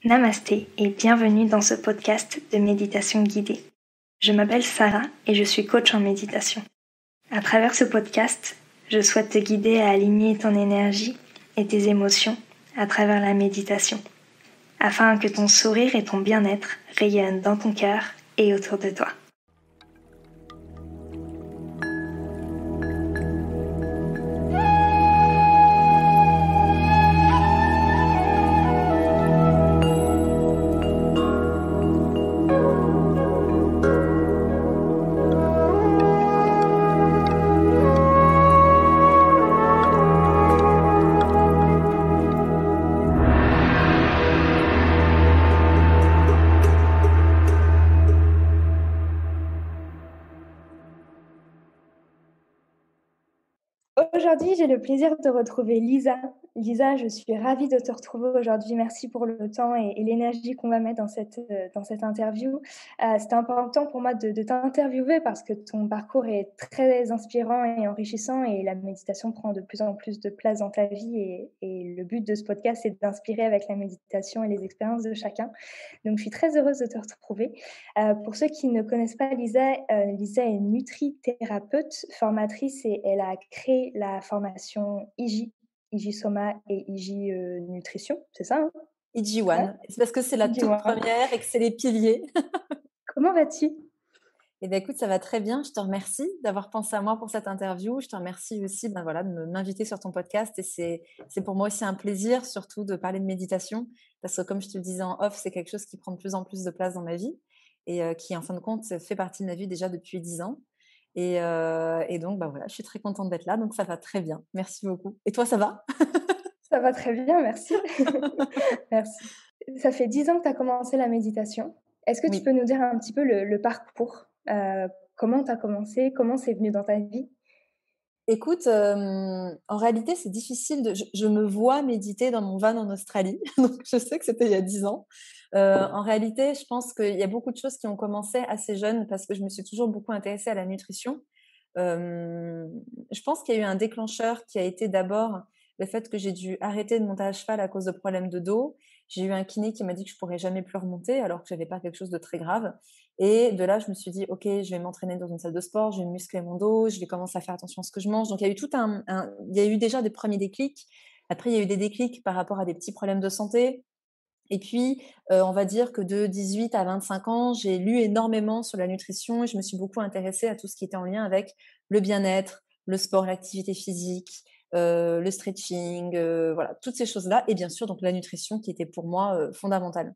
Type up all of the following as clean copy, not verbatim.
Namasté et bienvenue dans ce podcast de méditation guidée. Je m'appelle Sarah et je suis coach en méditation. À travers ce podcast, je souhaite te guider à aligner ton énergie et tes émotions à travers la méditation, afin que ton sourire et ton bien-être rayonnent dans ton cœur et autour de toi. Aujourd'hui, j'ai le plaisir de retrouver Lisa. Lisa, je suis ravie de te retrouver aujourd'hui. Merci pour le temps et l'énergie qu'on va mettre dans cette interview. C'était important pour moi de t'interviewer parce que ton parcours est très inspirant et enrichissant et la méditation prend de plus en plus de place dans ta vie. Et le but de ce podcast, c'est d'inspirer avec la méditation et les expériences de chacun. Donc, je suis très heureuse de te retrouver. Pour ceux qui ne connaissent pas Lisa, Lisa est nutrithérapeute, formatrice et elle a créé la formation IJ Soma et IJ Nutrition, c'est ça hein? Ouais. IG1, c'est parce que c'est la toute IG1. première et que c'est les piliers. Comment vas-tu? Et bien écoute, ça va très bien. Je te remercie d'avoir pensé à moi pour cette interview. Je te remercie aussi de m'inviter sur ton podcast. Et c'est pour moi aussi un plaisir, surtout de parler de méditation. Parce que comme je te le disais en off, c'est quelque chose qui prend de plus en plus de place dans ma vie et qui, en fin de compte, fait partie de ma vie déjà depuis 10 ans. Et donc, voilà, je suis très contente d'être là. Donc, ça va très bien. Merci beaucoup. Et toi, ça va? Ça va très bien, merci. Merci. Ça fait 10 ans que tu as commencé la méditation. Est-ce que tu peux Oui. nous dire un petit peu le parcours? Comment tu as commencé? Comment c'est venu dans ta vie? Écoute, en réalité, c'est difficile je me vois méditer dans mon van en Australie, donc je sais que c'était il y a 10 ans. En réalité, je pense qu'il y a beaucoup de choses qui ont commencé assez jeune parce que je me suis toujours beaucoup intéressée à la nutrition. Hem, je pense qu'il y a eu un déclencheur qui a été d'abord le fait que j'ai dû arrêter de monter à cheval à cause de problèmes de dos. J'ai eu un kiné qui m'a dit que je pourrais jamais plus remonter alors que j'avais pas quelque chose de très grave et de là, je me suis dit: «OK, je vais m'entraîner dans une salle de sport, je vais muscler mon dos, je vais commencer à faire attention à ce que je mange». Donc il y a eu tout il y a eu déjà des premiers déclics. Après, il y a eu des déclics par rapport à des petits problèmes de santé et puis, on va dire que de 18 à 25 ans, j'ai lu énormément sur la nutrition et je me suis beaucoup intéressée à tout ce qui était en lien avec le bien-être, le sport, l'activité physique, le stretching, voilà, toutes ces choses-là et bien sûr donc la nutrition qui était pour moi, fondamentale.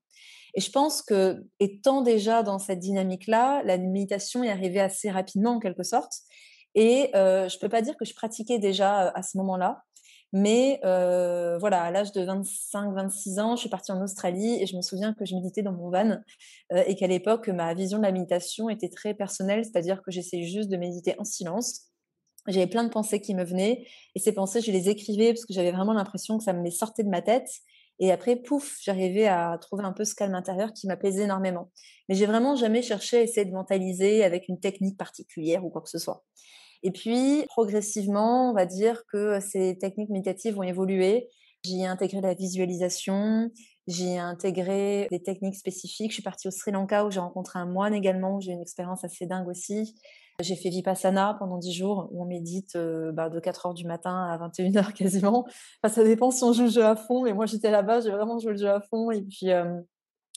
Et je pense qu'étant déjà dans cette dynamique-là, la méditation est arrivée assez rapidement en quelque sorte et je peux pas dire que je pratiquais déjà, à ce moment-là, mais voilà, à l'âge de 25-26 ans, je suis partie en Australie et je me souviens que je méditais dans mon van, et qu'à l'époque, ma vision de la méditation était très personnelle, c'est-à-dire que j'essayais juste de méditer en silence. J'avais plein de pensées qui me venaient et ces pensées, je les écrivais parce que j'avais vraiment l'impression que ça me les sortait de ma tête et après, pouf, j'arrivais à trouver un peu ce calme intérieur qui m'apaisait énormément. Mais j'ai vraiment jamais cherché à essayer de mentaliser avec une technique particulière ou quoi que ce soit. Et puis, progressivement, on va dire que ces techniques méditatives ont évolué. J'y ai intégré la visualisation, j'y ai intégré des techniques spécifiques. Je suis partie au Sri Lanka où j'ai rencontré un moine également, où j'ai eu une expérience assez dingue aussi. J'ai fait Vipassana pendant 10 jours où on médite de 4 heures du matin à 21 heures quasiment. Enfin, ça dépend si on joue le jeu à fond, mais moi j'étais là-bas, j'ai vraiment joué le jeu à fond. Et puis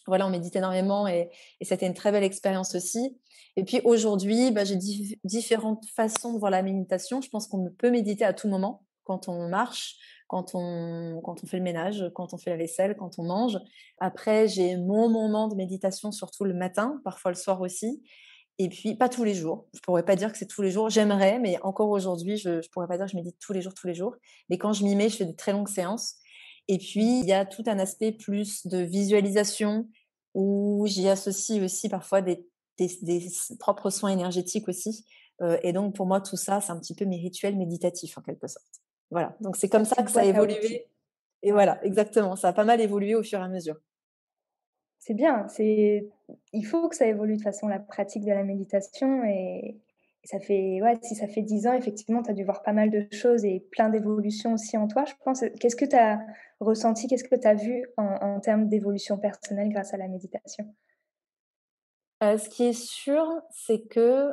voilà, on médite énormément et c'était une très belle expérience aussi. Et puis aujourd'hui, j'ai différentes façons de voir la méditation. Je pense qu'on peut méditer à tout moment, quand on marche, quand on fait le ménage, quand on fait la vaisselle, quand on mange. Après, j'ai mon moment de méditation, surtout le matin, parfois le soir aussi. Et puis, pas tous les jours. Je pourrais pas dire que c'est tous les jours. J'aimerais, mais encore aujourd'hui, je pourrais pas dire que je médite tous les jours. Mais quand je m'y mets, je fais de très longues séances. Et puis, il y a tout un aspect plus de visualisation où j'y associe aussi parfois des propres soins énergétiques aussi. Et donc, pour moi, tout ça, c'est un petit peu mes rituels méditatifs en quelque sorte. Voilà. Donc, c'est Ta comme ça petite que ça a boîte à outils. évolué. Et voilà, exactement. Ça a pas mal évolué au fur et à mesure. C'est bien, il faut que ça évolue de toute façon la pratique de la méditation et si ça fait 10 ans, effectivement, tu as dû voir pas mal de choses et plein d'évolutions aussi en toi, je pense. Qu'est-ce que tu as ressenti? Qu'est-ce que tu as vu en termes d'évolution personnelle grâce à la méditation? Ce qui est sûr, c'est que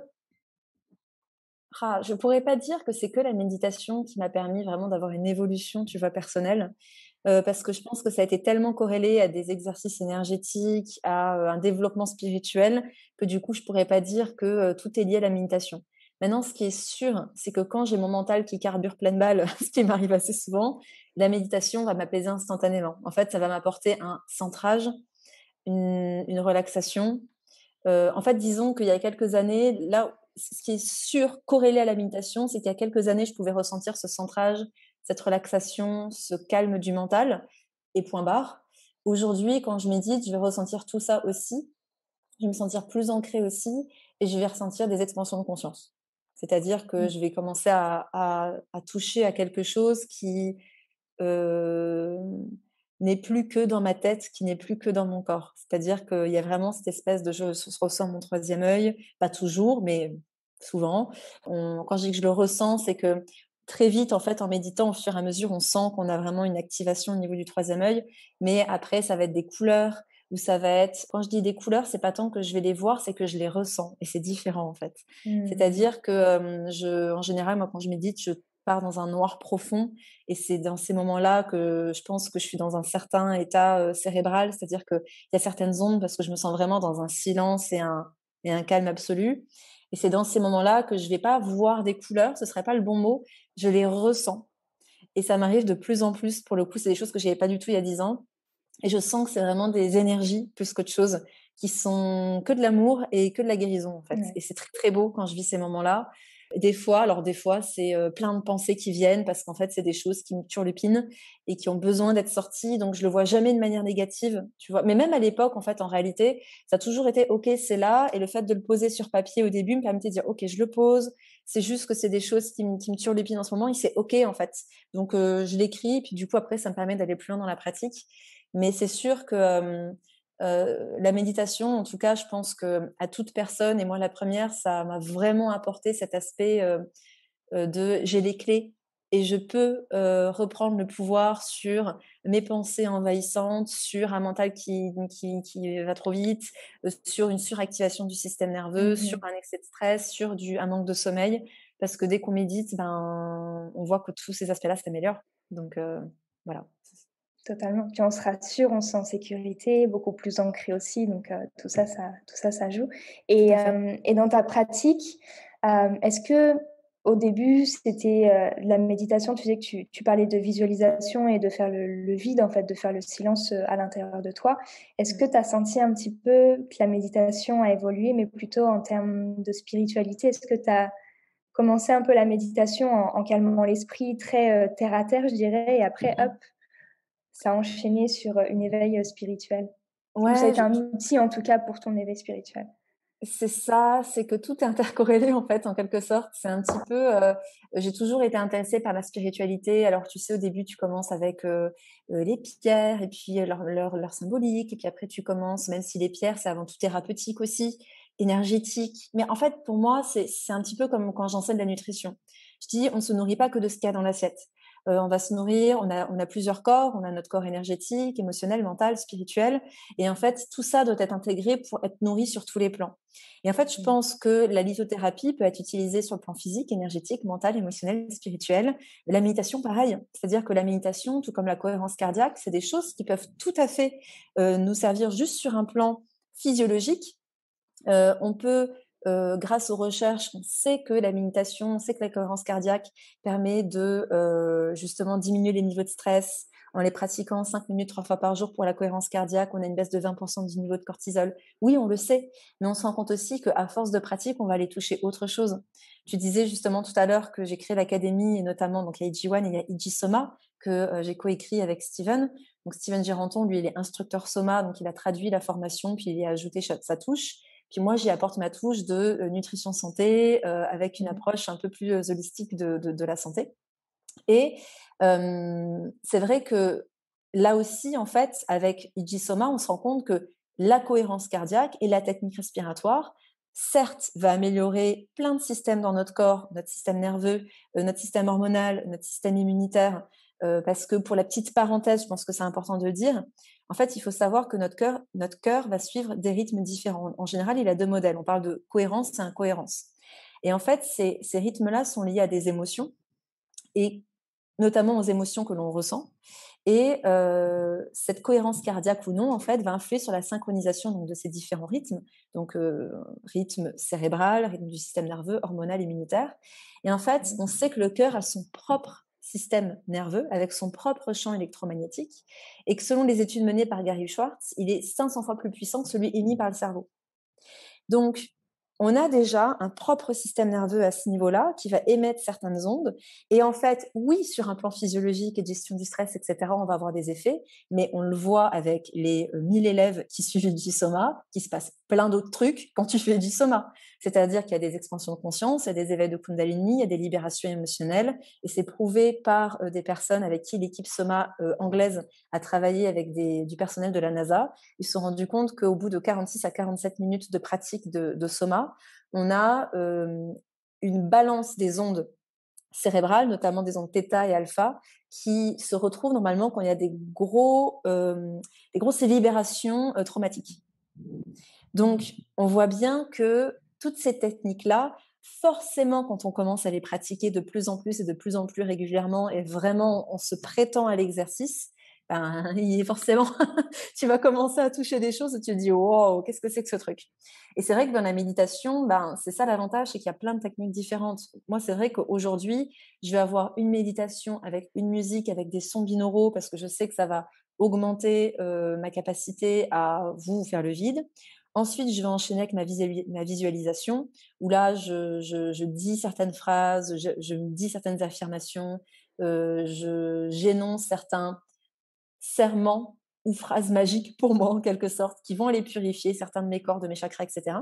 je pourrais pas dire que c'est que la méditation qui m'a permis vraiment d'avoir une évolution, tu vois, personnelle, parce que je pense que ça a été tellement corrélé à des exercices énergétiques, à, un développement spirituel, que du coup, je pourrais pas dire que, tout est lié à la méditation. Maintenant, ce qui est sûr, c'est que quand j'ai mon mental qui carbure pleine balle, ce qui m'arrive assez souvent, la méditation va m'apaiser instantanément. En fait, ça va m'apporter un centrage, une relaxation. En fait, disons qu'il y a quelques années, là, ce qui est sûr corrélé à la méditation, c'est qu'il y a quelques années, je pouvais ressentir ce centrage, cette relaxation, ce calme du mental et point barre. Aujourd'hui, quand je médite, je vais ressentir tout ça aussi. Je vais me sentir plus ancrée aussi et je vais ressentir des expansions de conscience. C'est-à-dire que Mmh. je vais commencer à toucher à quelque chose qui, n'est plus que dans ma tête, qui n'est plus que dans mon corps. C'est-à-dire qu'il y a vraiment cette espèce de je ressens mon troisième œil, pas toujours, mais souvent. Quand je dis que je le ressens, c'est que très vite, en fait, en méditant, au fur et à mesure, on sent qu'on a vraiment une activation au niveau du troisième œil. Mais après, ça va être des couleurs, ou ça va être quand je dis des couleurs, c'est pas tant que je vais les voir, c'est que je les ressens et c'est différent, en fait. Mmh. C'est-à-dire que, en général, moi, quand je médite, je pars dans un noir profond et c'est dans ces moments-là que je pense que je suis dans un certain état, cérébral. C'est-à-dire qu'il y a certaines ondes parce que je me sens vraiment dans un silence et un calme absolu et c'est dans ces moments-là que je vais pas voir des couleurs, ce serait pas le bon mot, je les ressens et ça m'arrive de plus en plus. Pour le coup, c'est des choses que j'avais pas du tout il y a 10 ans et je sens que c'est vraiment des énergies plus qu'autre chose, qui sont que de l'amour et que de la guérison, en fait. Ouais. Et c'est très, très beau quand je vis ces moments-là. Des fois, c'est plein de pensées qui viennent parce qu'en fait, c'est des choses qui me turlupinent et qui ont besoin d'être sorties. Donc, je le vois jamais de manière négative, tu vois. Mais même à l'époque, en fait, en réalité, ça a toujours été OK, c'est là. Et le fait de le poser sur papier au début me permettait de dire OK, je le pose. C'est juste que c'est des choses qui me turlupinent en ce moment et c'est OK, en fait. Donc, je l'écris. Et puis, du coup, après, ça me permet d'aller plus loin dans la pratique. Mais c'est sûr que, la méditation, en tout cas, je pense qu'à toute personne et moi la première, ça m'a vraiment apporté cet aspect, de j'ai les clés et je peux, reprendre le pouvoir sur mes pensées envahissantes, sur un mental qui va trop vite, sur une suractivation du système nerveux, sur Mmh. un excès de stress, sur un manque de sommeil. Parce que dès qu'on médite, ben, on voit que tous ces aspects-là s'améliorent. Donc, voilà. Totalement. Puis on se rassure, on se sent en sécurité, beaucoup plus ancré aussi, donc tout ça, ça joue Tout à fait. et dans ta pratique, est-ce qu'au début, c'était, la méditation, tu disais que tu parlais de visualisation et de faire le vide, en fait, de faire le silence, à l'intérieur de toi. Est-ce Mmh. que tu as senti un petit peu que la méditation a évolué, mais plutôt en termes de spiritualité? Est-ce que tu as commencé un peu la méditation en calmant l'esprit, très, terre à terre, je dirais, et après, hop, ça a enchaîné sur, une éveil, spirituel? Ou ça a Ouais, été un outil en tout cas pour ton éveil spirituel? c'est ça, c'est que tout est intercorrélé en fait, en quelque sorte. C'est un petit peu, j'ai toujours été intéressée par la spiritualité. Alors tu sais, au début, tu commences avec, les pierres et puis, leur symbolique et puis après tu commences même si les pierres, c'est avant tout thérapeutique aussi, énergétique. Mais en fait, pour moi, c'est un petit peu comme quand j'enseigne la nutrition. Je dis: «On se nourrit pas que de ce qu'il y a dans l'assiette». On va se nourrir, on a plusieurs corps, on a notre corps énergétique, émotionnel, mental, spirituel et en fait, tout ça doit être intégré pour être nourri sur tous les plans. Et en fait, je Mmh. pense que la lithothérapie peut être utilisée sur le plan physique, énergétique, mental, émotionnel, spirituel. La méditation, pareil. C'est-à-dire que la méditation, tout comme la cohérence cardiaque, c'est des choses qui peuvent tout à fait nous servir juste sur un plan physiologique. On peut, grâce aux recherches, on sait que la méditation, on sait que la cohérence cardiaque permet de, justement diminuer les niveaux de stress. En les pratiquant 5 minutes 3 fois par jour pour la cohérence cardiaque, on a une baisse de 20 du niveau de cortisol. Oui, on le sait, mais on se rend compte aussi qu'à force de pratique, on va aller toucher autre chose. Tu disais justement tout à l'heure que j'ai créé l'académie et notamment donc il y a IG1 et il y a IG Soma que, j'ai coécrit avec Steven. Donc Steven Géranton, lui, il est instructeur Soma, donc il a traduit la formation, puis il y a ajouté sa touche. Puis moi, j'y apporte ma touche de nutrition santé avec une Mmh. approche un peu plus holistique de la santé. Et c'est vrai que là aussi, en fait, avec Iji Soma, on se rend compte que la cohérence cardiaque et la technique respiratoire certes, va améliorer plein de systèmes dans notre corps, notre système nerveux, notre système hormonal, notre système immunitaire, parce que pour la petite parenthèse, je pense que c'est important de le dire, en fait, il faut savoir que notre cœur va suivre des rythmes différents. En général, il a 2 modèles. On parle de cohérence et incohérence. Et en fait, ces rythmes-là sont liés à des émotions et notamment aux émotions que l'on ressent. Et cette cohérence cardiaque ou non, en fait, va influer sur la synchronisation donc, de ces différents rythmes. Donc, rythme cérébral, rythme du système nerveux, hormonal, immunitaire. Et en fait, Mmh. on sait que le cœur a son propre système nerveux avec son propre champ électromagnétique et que selon les études menées par Gary Schwartz, il est 500 fois plus puissant que celui émis par le cerveau. Donc, on a déjà un propre système nerveux à ce niveau-là qui va émettre certaines ondes. Et en fait, oui, sur un plan physiologique et de gestion du stress, etc., on va avoir des effets, mais on le voit avec les 1000 élèves qui suivent du soma, qu'il se passe plein d'autres trucs quand tu fais du soma. C'est-à-dire qu'il y a des expansions de conscience, il y a des éveils de Kundalini, il y a des libérations émotionnelles, et c'est prouvé par des personnes avec qui l'équipe soma anglaise a travaillé avec du personnel de la NASA. Ils se sont rendus compte qu'au bout de 46 à 47 minutes de pratique de soma, on a une balance des ondes cérébrales, notamment des ondes θ et alpha, qui se retrouvent normalement quand il y a des grosses libérations traumatiques. Donc, on voit bien que toutes ces techniques-là, forcément, quand on commence à les pratiquer de plus en plus et de plus en plus régulièrement, et vraiment en se prêtant à l'exercice, ben, forcément, tu vas commencer à toucher des choses et tu te dis, wow, qu'est-ce que c'est que ce truc? Et c'est vrai que dans la méditation, ben, c'est ça l'avantage, c'est qu'il y a plein de techniques différentes. Moi, c'est vrai qu'aujourd'hui, je vais avoir une méditation avec une musique, avec des sons binauraux, parce que je sais que ça va augmenter ma capacité à vous faire le vide. Ensuite, je vais enchaîner avec ma visualisation, où là, je dis certaines phrases, je me dis certaines affirmations, j'énonce certains serments ou phrases magiques pour moi, en quelque sorte, qui vont aller purifier certains de mes corps, de mes chakras, etc.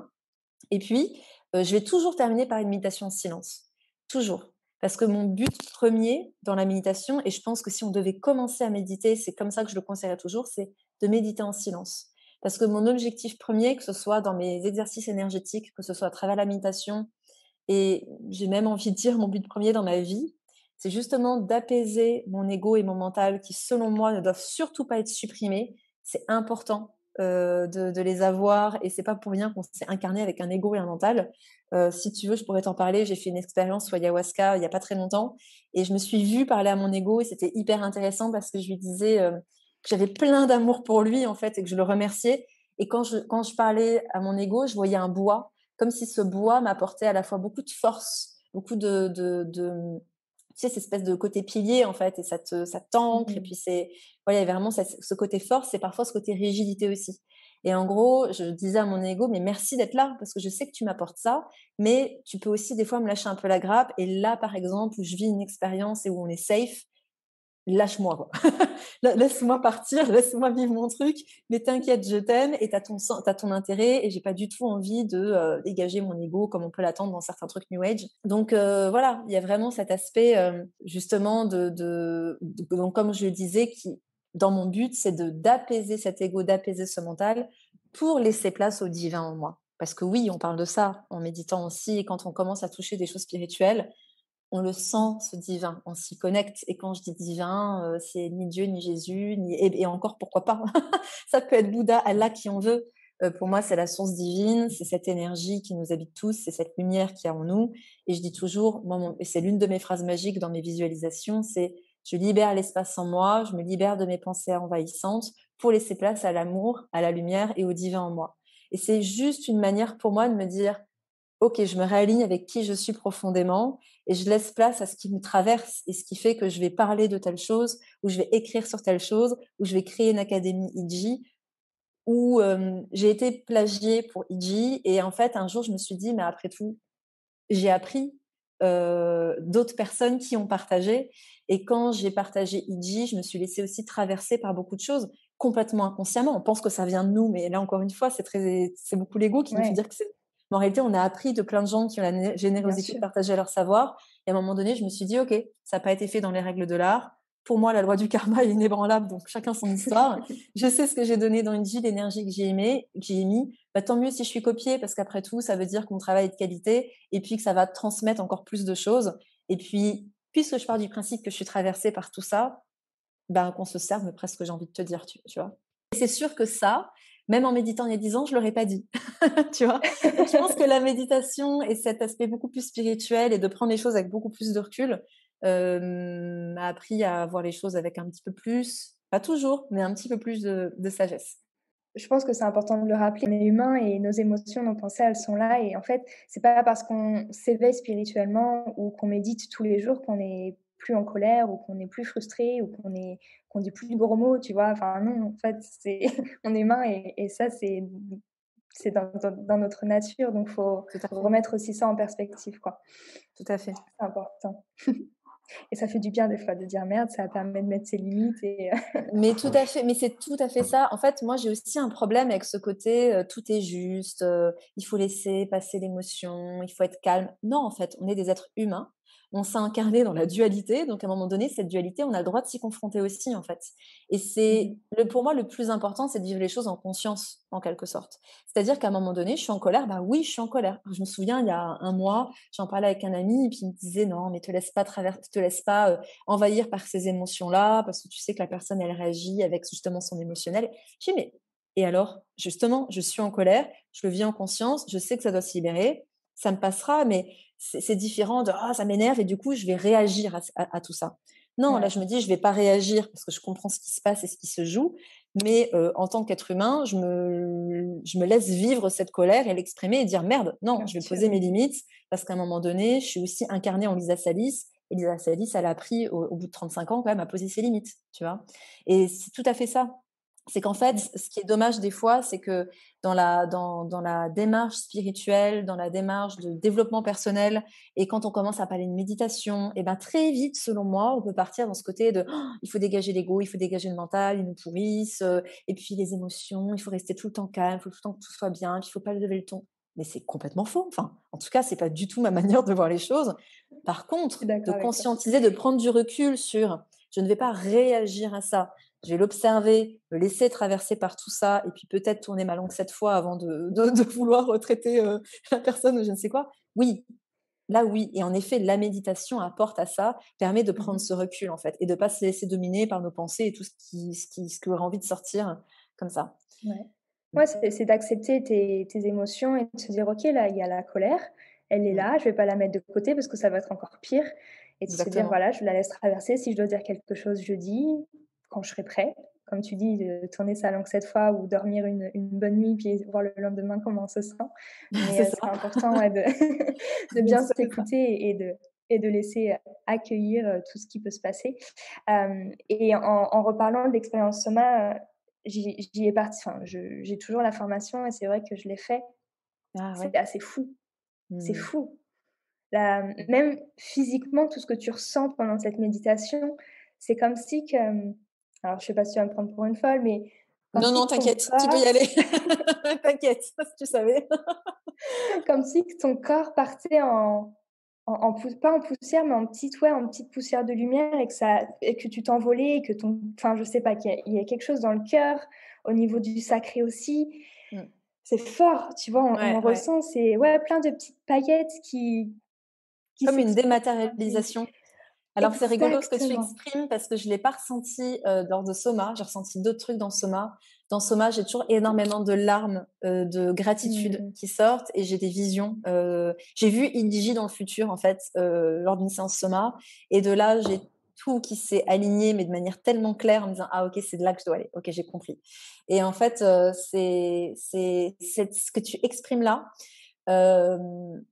Et puis, je vais toujours terminer par une méditation en silence. Toujours. Parce que mon but premier dans la méditation, et je pense que si on devait commencer à méditer, c'est comme ça que je le conseillerais toujours, c'est de méditer en silence. Parce que mon objectif premier, que ce soit dans mes exercices énergétiques, que ce soit à travers la méditation, et j'ai même envie de dire mon but premier dans ma vie, c'est justement d'apaiser mon ego et mon mental qui, selon moi, ne doivent surtout pas être supprimés. C'est important de les avoir et c'est pas pour rien qu'on s'est incarné avec un ego et un mental. Si tu veux, je pourrais t'en parler. J'ai fait une expérience sur ayahuasca il y a pas très longtemps et je me suis vue parler à mon ego et c'était hyper intéressant parce que je lui disais que j'avais plein d'amour pour lui en fait et que je le remerciais. Et quand je parlais à mon ego, je voyais un bois comme si ce bois m'apportait à la fois beaucoup de force, beaucoup tu sais, cette espèce de côté pilier, en fait, et ça t'ancre, et Mmh. puis voilà, il y a vraiment ce côté force, et parfois ce côté rigidité aussi. Et en gros, je disais à mon ego, mais merci d'être là, parce que je sais que tu m'apportes ça, mais tu peux aussi des fois me lâcher un peu la grappe, et là, par exemple, où je vis une expérience et où on est safe, lâche-moi, quoi. Laisse-moi partir, laisse-moi vivre mon truc, mais t'inquiète, je t'aime et t'as ton intérêt et j'ai pas du tout envie de dégager mon ego comme on peut l'attendre dans certains trucs New Age. Donc voilà, il y a vraiment cet aspect justement donc comme je le disais, qui dans mon but, c'est d'apaiser cet ego, d'apaiser ce mental pour laisser place au divin en moi. Parce que oui, on parle de ça en méditant aussi, et quand on commence à toucher des choses spirituelles, on le sent, ce divin, on s'y connecte. Et quand je dis divin, c'est ni Dieu, ni Jésus, et encore pourquoi pas. Ça peut être Bouddha, Allah, qui on veut. Pour moi, c'est la source divine, c'est cette énergie qui nous habite tous, c'est cette lumière qu'il y a en nous. Et je dis toujours, et c'est l'une de mes phrases magiques dans mes visualisations, c'est je libère l'espace en moi, je me libère de mes pensées envahissantes pour laisser place à l'amour, à la lumière et au divin en moi. Et c'est juste une manière pour moi de me dire, OK, je me réaligne avec qui je suis profondément et je laisse place à ce qui me traverse et ce qui fait que je vais parler de telle chose, ou je vais écrire sur telle chose, ou je vais créer une académie IDJ, ou j'ai été plagiée pour IDJ et en fait, un jour, je me suis dit: «Mais après tout, j'ai appris d'autres personnes qui ont partagé», et quand j'ai partagé IDJ, je me suis laissée aussi traverser par beaucoup de choses, complètement inconsciemment. On pense que ça vient de nous, mais là, encore une fois, c'est beaucoup l'ego qui nous fait Ouais, dire que c'est mais en réalité, on a appris de plein de gens qui ont la bien générosité de sûr. partager leur savoir et à un moment donné, je me suis dit: «OK, ça n'a pas été fait dans les règles de l'art. Pour moi, la loi du karma est inébranlable, donc chacun son histoire. Je sais ce que j'ai donné dans une vie, l'énergie que j'ai mis. Bah, tant mieux si je suis copiée, parce qu'après tout, ça veut dire que mon travail est de qualité et puis que ça va transmettre encore plus de choses. Et puis, puisque je pars du principe que je suis traversée par tout ça, ben, qu'on se serve presque, j'ai envie de te dire, tu vois. Et c'est sûr que ça, même en méditant il y a 10 ans, je l'aurais pas dit, tu vois. Donc, je pense que la méditation et cet aspect beaucoup plus spirituel et de prendre les choses avec beaucoup plus de recul m'a appris à voir les choses avec un petit peu plus, pas toujours, mais un petit peu plus de sagesse. Je pense que c'est important de le rappeler, on est humain et nos émotions, nos pensées, elles sont là et en fait, c'est pas parce qu'on s'éveille spirituellement ou qu'on médite tous les jours qu'on est plus en colère ou qu'on est plus frustré ou qu'on dit plus de gros mots, tu vois? Enfin non, en fait, c'est on est humain et ça, c'est dans notre nature, donc faut Tout à fait, remettre aussi ça en perspective, quoi. tout à fait. C'est important et ça fait du bien des fois de dire: «Merde», ça permet de mettre ses limites et Mais tout à fait, mais c'est tout à fait ça. En fait, moi, j'ai aussi un problème avec ce côté, tout est juste, il faut laisser passer l'émotion, il faut être calme. Non, en fait, on est des êtres humains. On s'est incarnés dans la dualité, donc à un moment donné, cette dualité, on a le droit de s'y confronter aussi, en fait. Et c'est mmh pour moi, le plus important, c'est de vivre les choses en conscience, en quelque sorte. C'est-à-dire qu'à un moment donné, je suis en colère, bah oui, je suis en colère. Je me souviens, il y a un mois, j'en parlais avec un ami et puis il me disait: «Non, mais te laisse pas, envahir par ces émotions-là, parce que tu sais que la personne, elle réagit avec justement son émotionnel. Je dis, mais et alors, justement, je suis en colère, je le vis en conscience, je sais que ça doit se libérer, ça me passera, mais c'est différent de ah, ça m'énerve et du coup, je vais réagir à tout ça. Non, là, Ouais, je me dis, je vais pas réagir parce que je comprends ce qui se passe et ce qui se joue, mais en tant qu'être humain, je me laisse vivre cette colère et l'exprimer et dire merde, non, bien je vais sûr. poser mes limites parce qu'à un moment donné, je suis aussi incarnée en Lisa Salis Elisa Salis, elle a appris au bout de 35 ans quand même à poser ses limites, tu vois? Et c'est tout à fait ça. C'est qu'en fait, Mmh. ce qui est dommage des fois, c'est que dans la démarche spirituelle, dans la démarche de développement personnel et quand on commence à parler de méditation et ben, très vite, selon moi, on peut partir dans ce côté de: «Oh, il faut dégager l'ego, il faut dégager le mental, ils nous pourrissent, et puis les émotions, il faut rester tout le temps calme, il faut tout le temps que tout soit bien, puis il faut pas lever le ton». Mais c'est complètement faux. Enfin, en tout cas, c'est pas du tout ma manière de voir les choses. Par Je suis contre, de d'accord avec toi. conscientiser, de prendre du recul sur: «Je ne vais pas réagir à ça, je vais l'observer, me laisser traverser par tout ça et puis peut-être tourner ma langue 7 fois avant de vouloir traiter, la personne ou je ne sais quoi». Oui, là oui et en effet, la méditation apporte à ça, permet de prendre Mmh ce recul en fait et de pas se laisser dominer par nos pensées et tout ce qui aurait envie de sortir comme ça. Ouais. Mmh. Ouais, c'est d'accepter tes émotions et de se dire: «OK, là, il y a la colère, elle est Mmh. là, je vais pas la mettre de côté parce que ça va être encore pire» et de se dire: Exactement. «Voilà, je la laisse traverser. Si je dois dire quelque chose, je dis quand je serai prêt». Comme tu dis, tourner sa langue 7 fois ou dormir une bonne nuit, puis voir le lendemain comment on se sent. Mais C'est c'est ça. important, ouais, de de C'est bien tout à fait ça. s'écouter et de laisser, accueillir, tout ce qui peut se passer. Et en reparlant de l'expérience Soma, j'y ai parti enfin, j'ai toujours la formation et c'est vrai que je l'ai fait. Ah ouais. C'est assez fou, c'est Mmh. fou. La même physiquement, tout ce que tu ressens pendant cette méditation, c'est comme si que, alors je sais pas si tu vas me prendre pour une folle, mais comme Non, si non, que ton t'inquiète, tu peux y corps aller. T'inquiète, si tu savais. comme si que ton corps partait en pou pas en poussière, mais en petite poussière de lumière et que tu t'envolais et que ton enfin, je sais pas, qu'il y a quelque chose dans le cœur, au niveau du sacré aussi. Mmh. C'est fort, tu vois? On Ouais, ouais. ressent, c'est ouais, plein de petites paillettes qui Comme une s'expriment comme des dématérialisation. Alors c'est rigolo ce que tu exactement. exprimes parce que je l'ai pas ressenti, lors de Soma. J'ai ressenti d'autres trucs dans Soma. Dans Soma, j'ai toujours énormément de larmes, de gratitude Mmh. qui sortent et j'ai des visions. J'ai vu Indiji dans le futur en fait, lors d'une séance Soma et de là, j'ai tout qui s'est aligné, mais de manière tellement claire en me disant: «Ah OK, c'est de là que je dois aller. OK, j'ai compris» et en fait, c'est ce que tu exprimes là. Hem,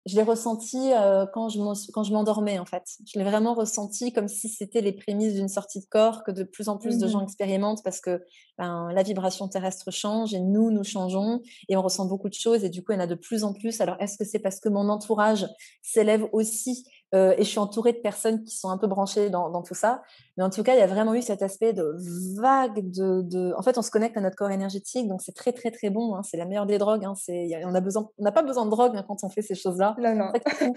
je l'ai ressenti, quand je m'endormais, en fait. Je l'ai vraiment ressenti comme si c'était les prémices d'une sortie de corps que de plus en plus de gens Mmh. expérimentent parce que, ben, la vibration terrestre change et nous changeons et on ressent beaucoup de choses et du coup, il y en a de plus en plus. Alors, est-ce que c'est parce que mon entourage s'élève aussi, et je suis entourée de personnes qui sont un peu branchées dans tout ça? Mais en tout cas, il y a vraiment eu cet aspect de vague de en fait, on se connecte à notre corps énergétique, donc c'est très, très, très bon, hein. C'est la meilleure des drogues, hein. On n'a pas besoin de drogue, hein, quand on fait ces choses-là. Non, non. C'est ça qui est fou,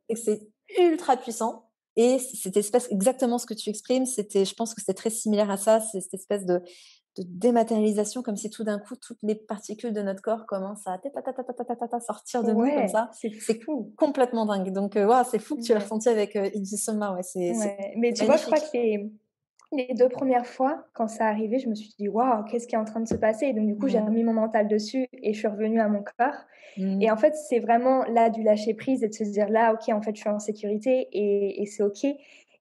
c'est que c'est ultra puissant Et cette espèce, exactement ce que tu exprimes, je pense que c'était très similaire à ça, c'est cette espèce de dématérialisation, comme si tout d'un coup, toutes les particules de notre corps commencent à sortir de nous comme Ouais, ça. c'est C'est fou. complètement dingue. Donc, waouh, c'est fou que tu l'aies Ouais, ressenti avec Inji Soma. Ouais, ouais. Mais c'est tu vois, je crois magnifique. que les 2 premières fois, quand ça arrivait, je me suis dit: «Waouh, qu'est-ce qui est en train de se passer?» Et donc du coup, j'ai Mhm. remis mon mental dessus et je suis revenue à mon corps. Et Mhm. en fait, c'est vraiment là du lâcher prise et de se dire: «Là, OK, en fait, je suis en sécurité et c'est OK».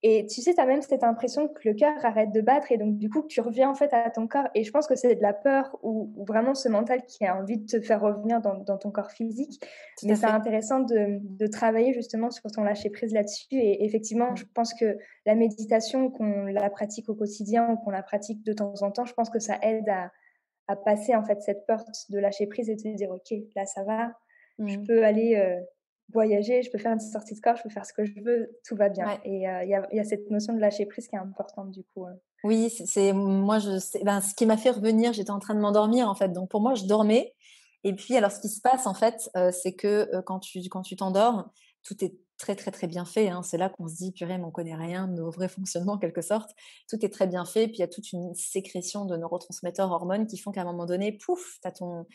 Et tu sais, tu as même cette impression que le cœur arrête de battre et donc du coup, que tu reviens en fait à ton corps et je pense que c'est de la peur ou vraiment ce mental qui a envie de te faire revenir dans ton corps physique. Tout Mais à c'est fait. intéressant de travailler justement sur ton lâcher prise là-dessus et effectivement, je Mhm. pense que la méditation, qu'on la pratique au quotidien ou qu'on la pratique de temps en temps, je pense que ça aide à passer en fait cette peur de lâcher prise et de se dire: «OK, là ça va, je Mhm. peux aller, voyager, je peux faire une sortie de corps, je peux faire ce que je veux, tout va bien» Ouais. et il y a cette notion de lâcher prise qui est importante du coup, Oui, moi, ce qui m'a fait revenir, j'étais en train de m'endormir, en fait. Donc, pour moi, je dormais. Et puis, alors, ce qui se passe, en fait, c'est que quand tu t'endors, tout est très, très, très bien fait, hein. C'est là qu'on se dit, purée, mais on connaît rien de nos vrais fonctionnements, en quelque sorte. Tout est très bien fait. Puis, il y a toute une sécrétion de neurotransmetteurs, hormones qui font qu'à un moment donné, pouf, tu as ton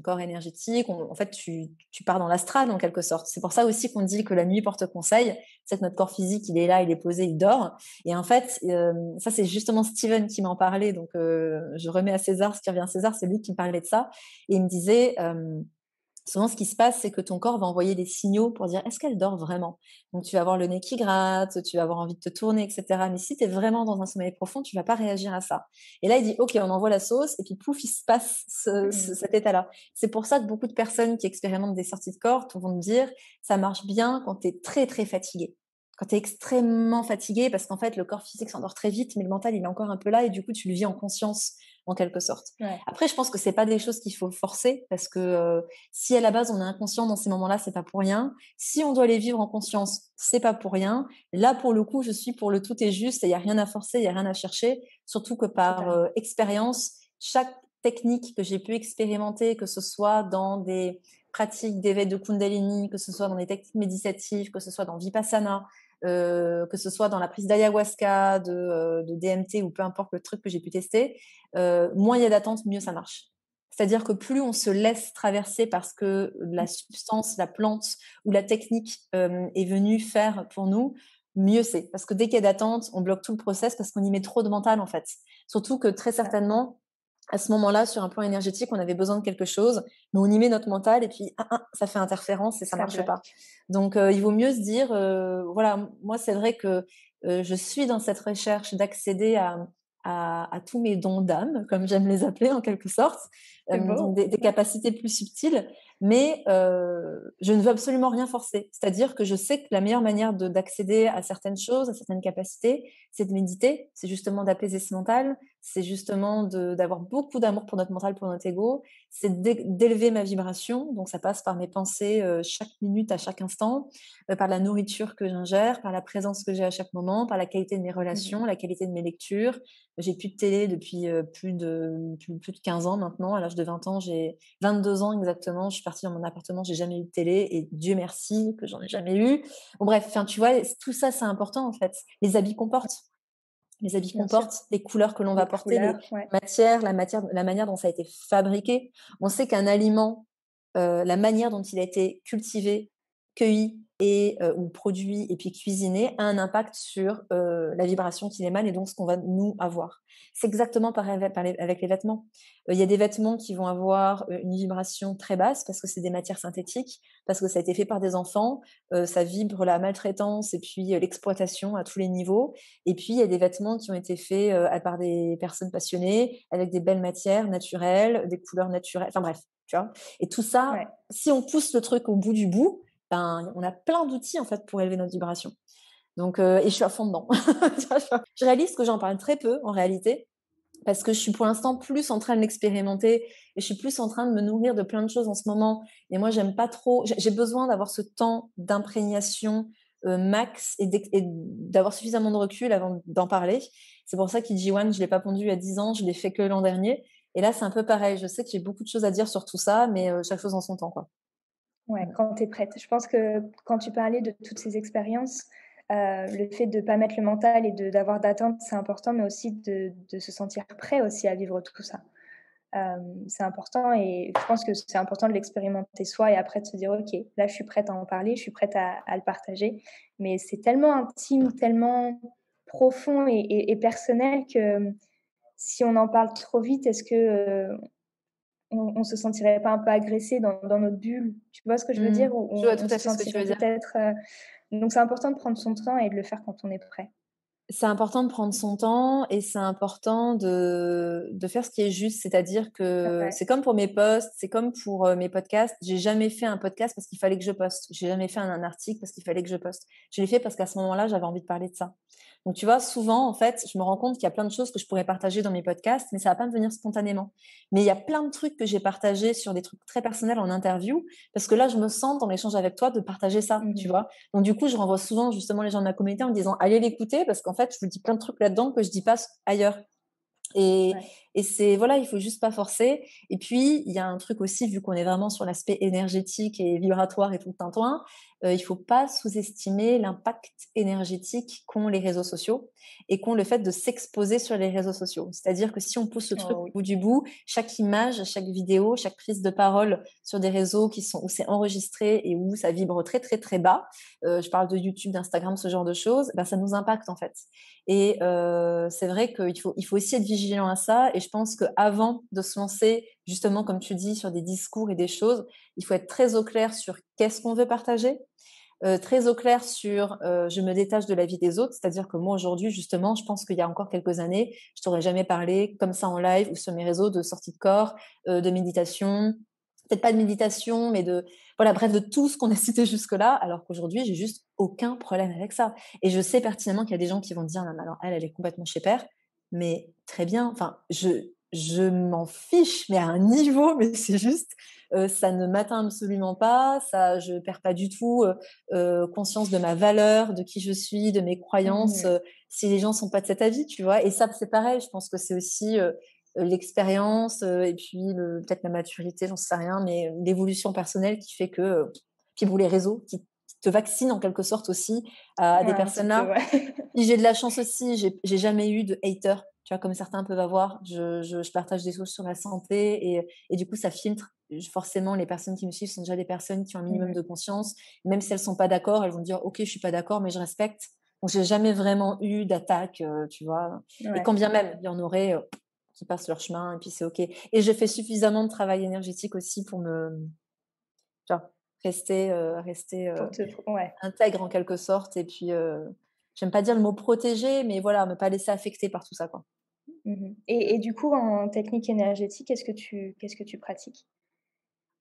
corps énergétique. En fait, tu pars dans l'astral, en quelque sorte. C'est pour ça aussi qu'on dit que la nuit porte conseil. C'est que notre corps physique, il est là, il est posé, il dort. Et en fait, ça, c'est justement Steven qui m'en parlait. Donc, je remets à César ce qui revient à César. C'est lui qui me parlait de ça. Et il me disait, souvent, ce qui se passe, c'est que ton corps va envoyer des signaux pour dire, est-ce qu'elle dort vraiment? Donc, tu vas avoir le nez qui gratte, tu vas avoir envie de te tourner, etc. Mais si tu es vraiment dans un sommeil profond, tu vas pas réagir à ça. Et là, il dit, OK, on envoie la sauce. Et puis, pouf, il se passe mmh. cet état-là. C'est pour ça que beaucoup de personnes qui expérimentent des sorties de corps vont me dire, ça marche bien quand tu es très, très fatigué. Quand tu es extrêmement fatigué, parce qu'en fait, le corps physique s'endort très vite, mais le mental, il est encore un peu là, et du coup, tu le vis en conscience, en quelque sorte. Ouais, Après, je pense que c'est pas des choses qu'il faut forcer, parce que si à la base, on est inconscient dans ces moments-là, c'est pas pour rien. Si on doit les vivre en conscience, c'est pas pour rien. Là, pour le coup, je suis pour le tout est juste, et il y a rien à forcer, il y a rien à chercher, surtout que par totalement. expérience, chaque technique que j'ai pu expérimenter, que ce soit dans des pratiques d'éveil de Kundalini, que ce soit dans des techniques méditatives, que ce soit dans Vipassana, que ce soit dans la prise d'ayahuasca, de DMT ou peu importe le truc que j'ai pu tester, moins il y a d'attente, mieux ça marche. C'est-à-dire que plus on se laisse traverser parce que la substance, la plante ou la technique est venue faire pour nous, mieux c'est. Parce que dès qu'il y a d'attente, on bloque tout le process parce qu'on y met trop de mental en fait. Surtout que très Ça, certainement, à ce moment-là, sur un plan énergétique, on avait besoin de quelque chose, mais on y met notre mental et puis ça fait interférence et ça ça marche pas. bloque. Donc, il vaut mieux se dire, voilà, moi, c'est vrai que je suis dans cette recherche d'accéder à tous mes dons d'âme, comme j'aime les appeler en quelque sorte, C'est donc beau. des capacités plus subtiles, mais je ne veux absolument rien forcer. C'est-à-dire que je sais que la meilleure manière d'accéder à certaines choses, à certaines capacités, c'est de méditer, c'est justement d'apaiser ce mental, c'est justement d'avoir beaucoup d'amour pour notre mental, pour notre ego, c'est d'élever ma vibration. Donc, ça passe par mes pensées chaque minute, à chaque instant, par la nourriture que j'ingère, par la présence que j'ai à chaque moment, par la qualité de mes Mmh. relations, la qualité de mes lectures. J'ai plus de télé depuis plus de 15 ans maintenant. À l'âge de 20 ans, j'ai 22 ans exactement. Je suis partie dans mon appartement, j'ai jamais eu de télé et Dieu merci que j'en ai jamais eu. Bon, bref, enfin, tu vois, tout ça, c'est important en fait. Les habits qu'on porte, les habits qu'on Bien sûr. porte, les couleurs que l'on va Les porter, les couleurs, ouais. matières, la manière dont ça a été fabriqué. On sait qu'un aliment, la manière dont il a été cultivé, cueilli et ou produit et puis cuisiné a un impact sur la vibration qu'il émane et donc ce qu'on va nous avoir. C'est exactement pareil avec les vêtements. Il y a des vêtements qui vont avoir une vibration très basse parce que c'est des matières synthétiques, parce que ça a été fait par des enfants, ça vibre la maltraitance et puis l'exploitation à tous les niveaux. Et puis, il y a des vêtements qui ont été faits par des personnes passionnées, avec des belles matières naturelles, des couleurs naturelles, enfin bref, tu vois. Et tout ça, Ouais. si on pousse le truc au bout du bout, ben, on a plein d'outils en fait pour élever notre vibration. Donc, et je suis à fond dedans. Je réalise que j'en parle très peu en réalité, parce que je suis pour l'instant plus en train de l'expérimenter et je suis plus en train de me nourrir de plein de choses en ce moment. Et moi, j'aime pas trop. J'ai besoin d'avoir ce temps d'imprégnation max et d'avoir suffisamment de recul avant d'en parler. C'est pour ça qu'Ijiwan, je l'ai pas pondu à 10 ans, je l'ai fait que l'an dernier. Et là, c'est un peu pareil. Je sais que j'ai beaucoup de choses à dire sur tout ça, mais chaque chose en son temps, quoi. Ouais, Mm. quand tu es prête. Je pense que quand tu parlais de toutes ces expériences, Le fait de ne pas mettre le mental et d'avoir d'attentes, c'est important, mais aussi de se sentir prêt aussi à vivre tout ça. C'est important et je pense que c'est important de l'expérimenter soi et après de se dire: «OK, là, je suis prête à en parler, je suis prête à le partager». Mais c'est tellement intime, tellement profond et personnel que si on en parle trop vite, est-ce que, on se sentirait pas un peu agressé dans notre bulle? Tu vois ce que je veux dire? Ou Je vois tout on à se fait ce que tu veux sentirait dire. peut-être, donc c'est important de prendre son temps et de le faire quand on est prêt. C'est important de prendre son temps et c'est important de faire ce qui est juste. C'est-à-dire que Ouais. c'est comme pour mes posts, c'est comme pour, mes podcasts. J'ai jamais fait un podcast parce qu'il fallait que je poste. J'ai jamais fait un article parce qu'il fallait que je poste. Je l'ai fait parce qu'à ce moment-là, j'avais envie de parler de ça. Donc tu vois, souvent, en fait, je me rends compte qu'il y a plein de choses que je pourrais partager dans mes podcasts, mais ça va pas me venir spontanément. Mais il y a plein de trucs que j'ai partagés sur des trucs très personnels en interview, parce que là, je me sens dans l'échange avec toi de partager ça, tu Mmh. vois? Donc du coup, je renvoie souvent justement les gens de ma communauté en me disant: «Allez l'écouter parce qu'en fait, je vous dis plein de trucs là-dedans que je dis pas ailleurs». Et, Ouais. et c'est voilà, il faut juste pas forcer. Et puis il y a un truc aussi, vu qu'on est vraiment sur l'aspect énergétique et vibratoire et tout le tintouin, il faut pas sous-estimer l'impact énergétique qu'ont les réseaux sociaux et qu'ont le fait de s'exposer sur les réseaux sociaux. C'est-à-dire que si on pousse le truc Oh au oui. bout du bout, chaque image, chaque vidéo, chaque prise de parole sur des réseaux qui sont où c'est enregistré et où ça vibre très très très bas, je parle de YouTube, d'Instagram, ce genre de choses, ben ça nous impacte en fait. Et c'est vrai qu'il faut aussi être vigilant à ça. Et je pense qu'avant de se lancer, justement, comme tu dis, sur des discours et des choses, il faut être très au clair sur qu'est-ce qu'on veut partager, très au clair sur je me détache de la vie des autres. C'est-à-dire que moi, aujourd'hui, justement, je pense qu'il y a encore quelques années, je t'aurais jamais parlé comme ça en live ou sur mes réseaux de sortie de corps, de méditation. Peut-être pas de méditation, mais de voilà, bref, de tout ce qu'on a cité jusque-là, alors qu'aujourd'hui, j'ai juste aucun problème avec ça. Et je sais pertinemment qu'il y a des gens qui vont dire: «Non, mais alors elle est complètement chez père». Mais très bien, enfin, je m'en fiche, mais à un niveau, mais c'est juste, ça ne m'atteint absolument pas, ça je perds pas du tout, conscience de ma valeur, de qui je suis, de mes croyances, Mmh. si les gens sont pas de cet avis, tu vois? Et ça, c'est pareil, je pense que c'est aussi, l'expérience, et puis peut-être la maturité, j'en sais rien, mais l'évolution personnelle qui fait que, puis bon, les réseaux qui te vaccinent en quelque sorte aussi à Ouais, des un petit personnes peu, là. ouais. Puis j'ai de la chance aussi, j'ai jamais eu de haters, tu vois? Comme certains peuvent avoir. Je partage des choses sur la santé et du coup ça filtre. Forcément, les personnes qui me suivent sont déjà des personnes qui ont un minimum Mmh. de conscience. Même si elles sont pas d'accord, elles vont dire: «OK, je suis pas d'accord, mais je respecte». Donc j'ai jamais vraiment eu d'attaque, tu vois? Et Ouais. quand bien même il y en aurait, qui passent leur chemin et puis c'est OK. Et je fais suffisamment de travail énergétique aussi pour tu vois, rester, Pour te ouais. intègre en quelque sorte. Et puis, j'aime pas dire le mot protéger, mais voilà, me pas laisser affecter par tout ça, quoi. Mmh. Et du coup, en technique énergétique, qu'est-ce que tu pratiques?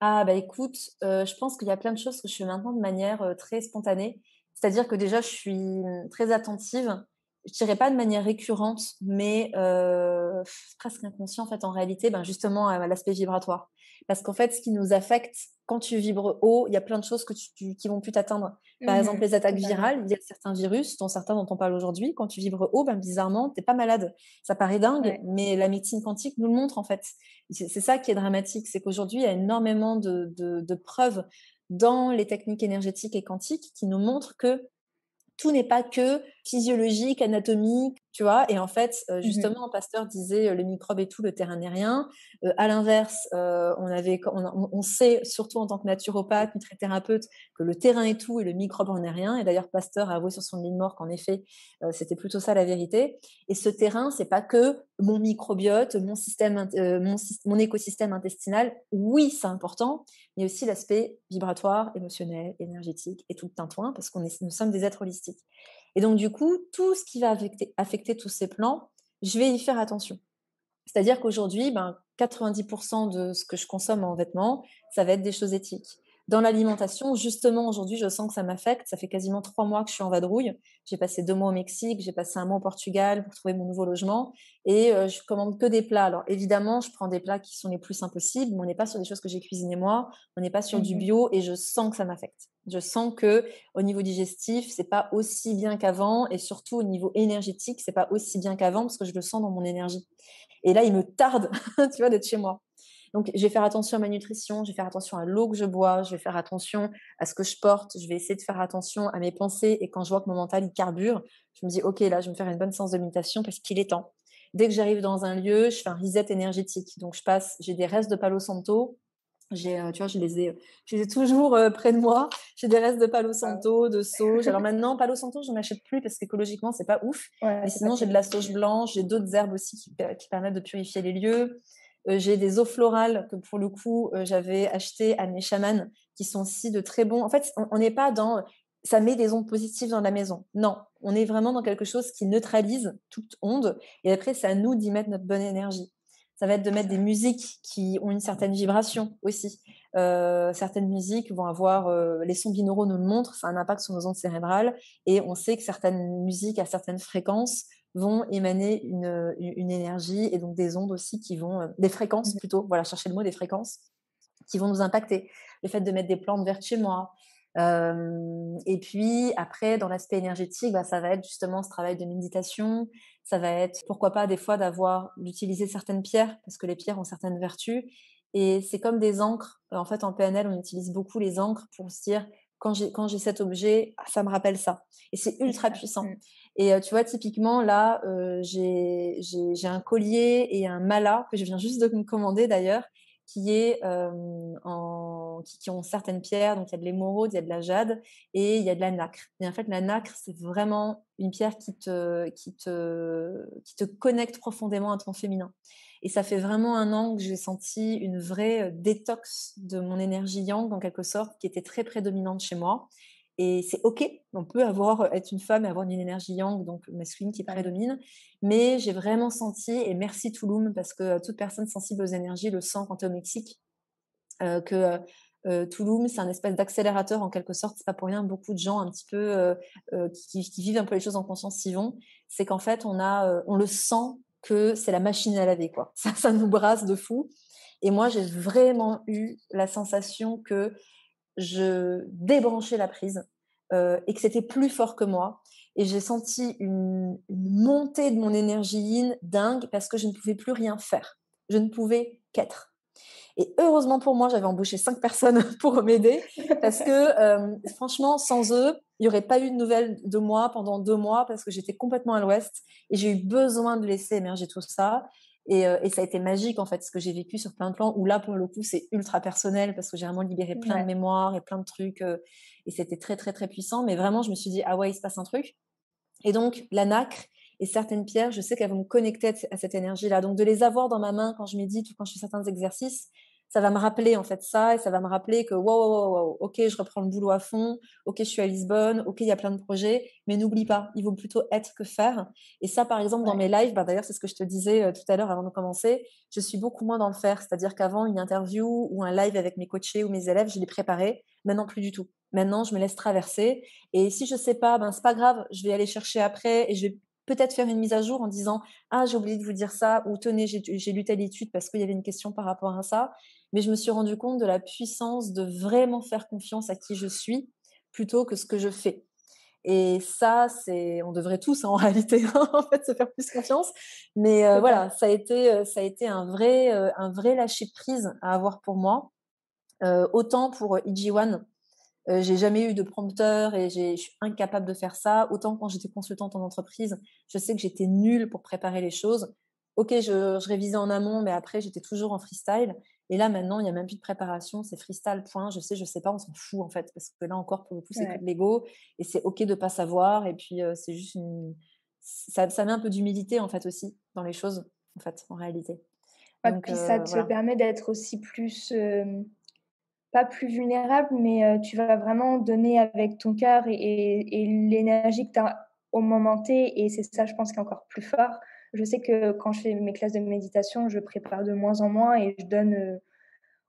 Ah bah, écoute, je pense qu'il y a plein de choses que je fais maintenant de manière, très spontanée. C'est-à-dire que déjà, je suis, très attentive. Je dirais pas de manière récurrente, mais presque inconscient, en fait, en réalité, ben, justement, à l'aspect vibratoire. Parce qu'en fait, ce qui nous affecte quand tu vibres haut, il y a plein de choses que qui vont plus t'atteindre. Par exemple, Mmh. les attaques Totalement. virales, il y a certains virus, dont certains dont on parle aujourd'hui, quand tu vibres haut, ben, bizarrement, tu es pas malade. Ça paraît dingue, Ouais. mais la médecine quantique nous le montre, en fait. C'est ça qui est dramatique, c'est qu'aujourd'hui, il y a énormément de preuves dans les techniques énergétiques et quantiques qui nous montrent que tout n'est pas que physiologique, anatomique, tu vois? Et en fait, Mmh. justement, Pasteur disait, «Le microbe et tout, le terrain n'est rien». À l'inverse, on sait, surtout en tant que naturopathe, nutrithérapeute, que le terrain est tout et le microbe en est rien. Et d'ailleurs, Pasteur a avoué sur son lit de mort qu'en effet, c'était plutôt ça la vérité. Et ce terrain, c'est pas que mon microbiote, mon écosystème intestinal. Oui, c'est important, mais aussi l'aspect vibratoire, émotionnel, énergétique et tout le tintouin, parce nous sommes des êtres holistiques. Et donc, du coup, tout ce qui va affecter tous ces plans, je vais y faire attention. C'est-à-dire qu'aujourd'hui, ben, 90% de ce que je consomme en vêtements, ça va être des choses éthiques. Dans l'alimentation, justement, aujourd'hui, je sens que ça m'affecte. Ça fait quasiment 3 mois que je suis en vadrouille. J'ai passé 2 mois au Mexique, j'ai passé un mois au Portugal pour trouver mon nouveau logement et je commande que des plats. Alors évidemment, je prends des plats qui sont les plus simples possibles, mais on n'est pas sur des choses que j'ai cuisinées moi, on n'est pas sur du Mmh. bio et je sens que ça m'affecte. Je sens que au niveau digestif, c'est pas aussi bien qu'avant et surtout au niveau énergétique, c'est pas aussi bien qu'avant parce que je le sens dans mon énergie. Et là, il me tarde, tu vois, d'être chez moi. Donc, je vais faire attention à ma nutrition, je vais faire attention à l'eau que je bois, je vais faire attention à ce que je porte, je vais essayer de faire attention à mes pensées. Et quand je vois que mon mental, il carbure, je me dis, OK, là, je vais me faire une bonne séance de méditation parce qu'il est temps. Dès que j'arrive dans un lieu, je fais un reset énergétique. Donc, j'ai des restes de Palo Santo. Tu vois, je les ai toujours près de moi. J'ai des restes de Palo Ah, Santo, de sauge. Alors maintenant, Palo Santo, je n'en achète plus parce qu'écologiquement, c'est pas ouf. ouais, Mais c'est pas sinon, j'ai de la terrible. sauge blanche, j'ai d'autres herbes aussi qui permettent de purifier les lieux. J'ai des eaux florales que pour le coup, j'avais achetées à mes chamans qui sont aussi de très bons. En fait, on n'est pas dans ça met des ondes positives dans la maison. Non, on est vraiment dans quelque chose qui neutralise toute onde. Et après, c'est à nous d'y mettre notre bonne énergie. Ça va être de mettre des musiques qui ont une certaine vibration aussi. Certaines musiques vont avoir, les sons binauraux nous le montrent, ça a un impact sur nos ondes cérébrales et on sait que certaines musiques à certaines fréquences vont émaner une énergie et donc des ondes aussi qui vont, des fréquences Mmh. plutôt, voilà, chercher le mot, des fréquences qui vont nous impacter. Le fait de mettre des plantes vertes chez moi. Et puis après, dans l'aspect énergétique, bah, ça va être justement ce travail de méditation. Ça va être, pourquoi pas, des fois d'utiliser certaines pierres, parce que les pierres ont certaines vertus. Et c'est comme des encres. En fait, en PNL, on utilise beaucoup les encres pour se dire, quand j'ai cet objet, ça me rappelle ça. Et c'est C'est ultra ça. puissant. Mmh. Et tu vois, typiquement, là, j'ai un collier et un mala que je viens juste de me commander d'ailleurs, qui est qui ont certaines pierres. Donc, il y a de l'émeraude, il y a de la jade et il y a de la nacre. Et en fait, la nacre, c'est vraiment une pierre qui te connecte profondément à ton féminin. Et ça fait vraiment un an que j'ai senti une vraie détox de mon énergie yang, en quelque sorte, qui était très prédominante chez moi. Et c'est OK, on peut être une femme et avoir une énergie yang, donc masculine, qui Totalement. prédomine. Mais j'ai vraiment senti, et merci Touloum, parce que toute personne sensible aux énergies le sent quand tu es au Mexique, que Touloum, c'est un espèce d'accélérateur en quelque sorte. C'est pas pour rien, beaucoup de gens un petit peu qui vivent un peu les choses en conscience s'y vont. C'est qu'en fait, on le sent que c'est la machine à laver, quoi. Ça nous brasse de fou. Et moi, j'ai vraiment eu la sensation que je débranchais la prise et que c'était plus fort que moi. Et j'ai senti une montée de mon énergie yin dingue parce que je ne pouvais plus rien faire. Je ne pouvais qu'être. Et heureusement pour moi, j'avais embauché 5 personnes pour m'aider parce que franchement, sans eux, il n'y aurait pas eu de nouvelles de moi pendant 2 mois parce que j'étais complètement à l'ouest et j'ai eu besoin de laisser émerger tout ça. Et ça a été magique en fait, ce que j'ai vécu sur plein de plans, où là, pour le coup, c'est ultra personnel parce que j'ai vraiment libéré plein de Ouais. mémoires et plein de trucs et c'était très, très, très puissant. Mais vraiment, je me suis dit, ah ouais, il se passe un truc. Et donc, la nacre et certaines pierres, je sais qu'elles vont me connecter à cette énergie-là. Donc, de les avoir dans ma main quand je médite ou quand je fais certains exercices, ça va me rappeler en fait ça et ça va me rappeler que wow, ok, je reprends le boulot à fond, ok, je suis à Lisbonne, ok, il y a plein de projets, mais n'oublie pas, il vaut plutôt être que faire. Et ça, par exemple, dans Ouais. mes lives, bah, d'ailleurs, c'est ce que je te disais tout à l'heure avant de commencer, je suis beaucoup moins dans le faire. C'est-à-dire qu'avant, une interview ou un live avec mes coachés ou mes élèves, je les préparais. Maintenant, plus du tout. Maintenant, je me laisse traverser. Et si je sais pas, ben c'est pas grave, je vais aller chercher après et je vais peut-être faire une mise à jour en disant ah j'ai oublié de vous dire ça ou tenez j'ai lu telle étude parce qu'il y avait une question par rapport à ça. Mais je me suis rendu compte de la puissance de vraiment faire confiance à qui je suis plutôt que ce que je fais. Et ça, on devrait tous en réalité en fait se faire plus confiance. Mais Total. voilà, ça a été un vrai lâcher prise à avoir pour moi. Autant pour IG1, j'ai jamais eu de prompteur et je suis incapable de faire ça. Autant quand j'étais consultante en entreprise, je sais que j'étais nulle pour préparer les choses. OK, je révisais en amont, mais après, j'étais toujours en freestyle. Et là, maintenant, il n'y a même plus de préparation, c'est freestyle, point. Je sais pas, on s'en fout en fait, parce que là encore, pour le coup, c'est que Ouais. de l'ego et c'est OK de pas savoir. Et puis, c'est juste ça met un peu d'humilité en fait aussi dans les choses, en fait, en réalité. Ouais, Donc, puis ça te voilà. permet d'être aussi plus, pas plus vulnérable, mais tu vas vraiment donner avec ton cœur et l'énergie que tu as au moment T et c'est ça, je pense, qui est encore plus fort. Je sais que quand je fais mes classes de méditation, je prépare de moins en moins et je donne,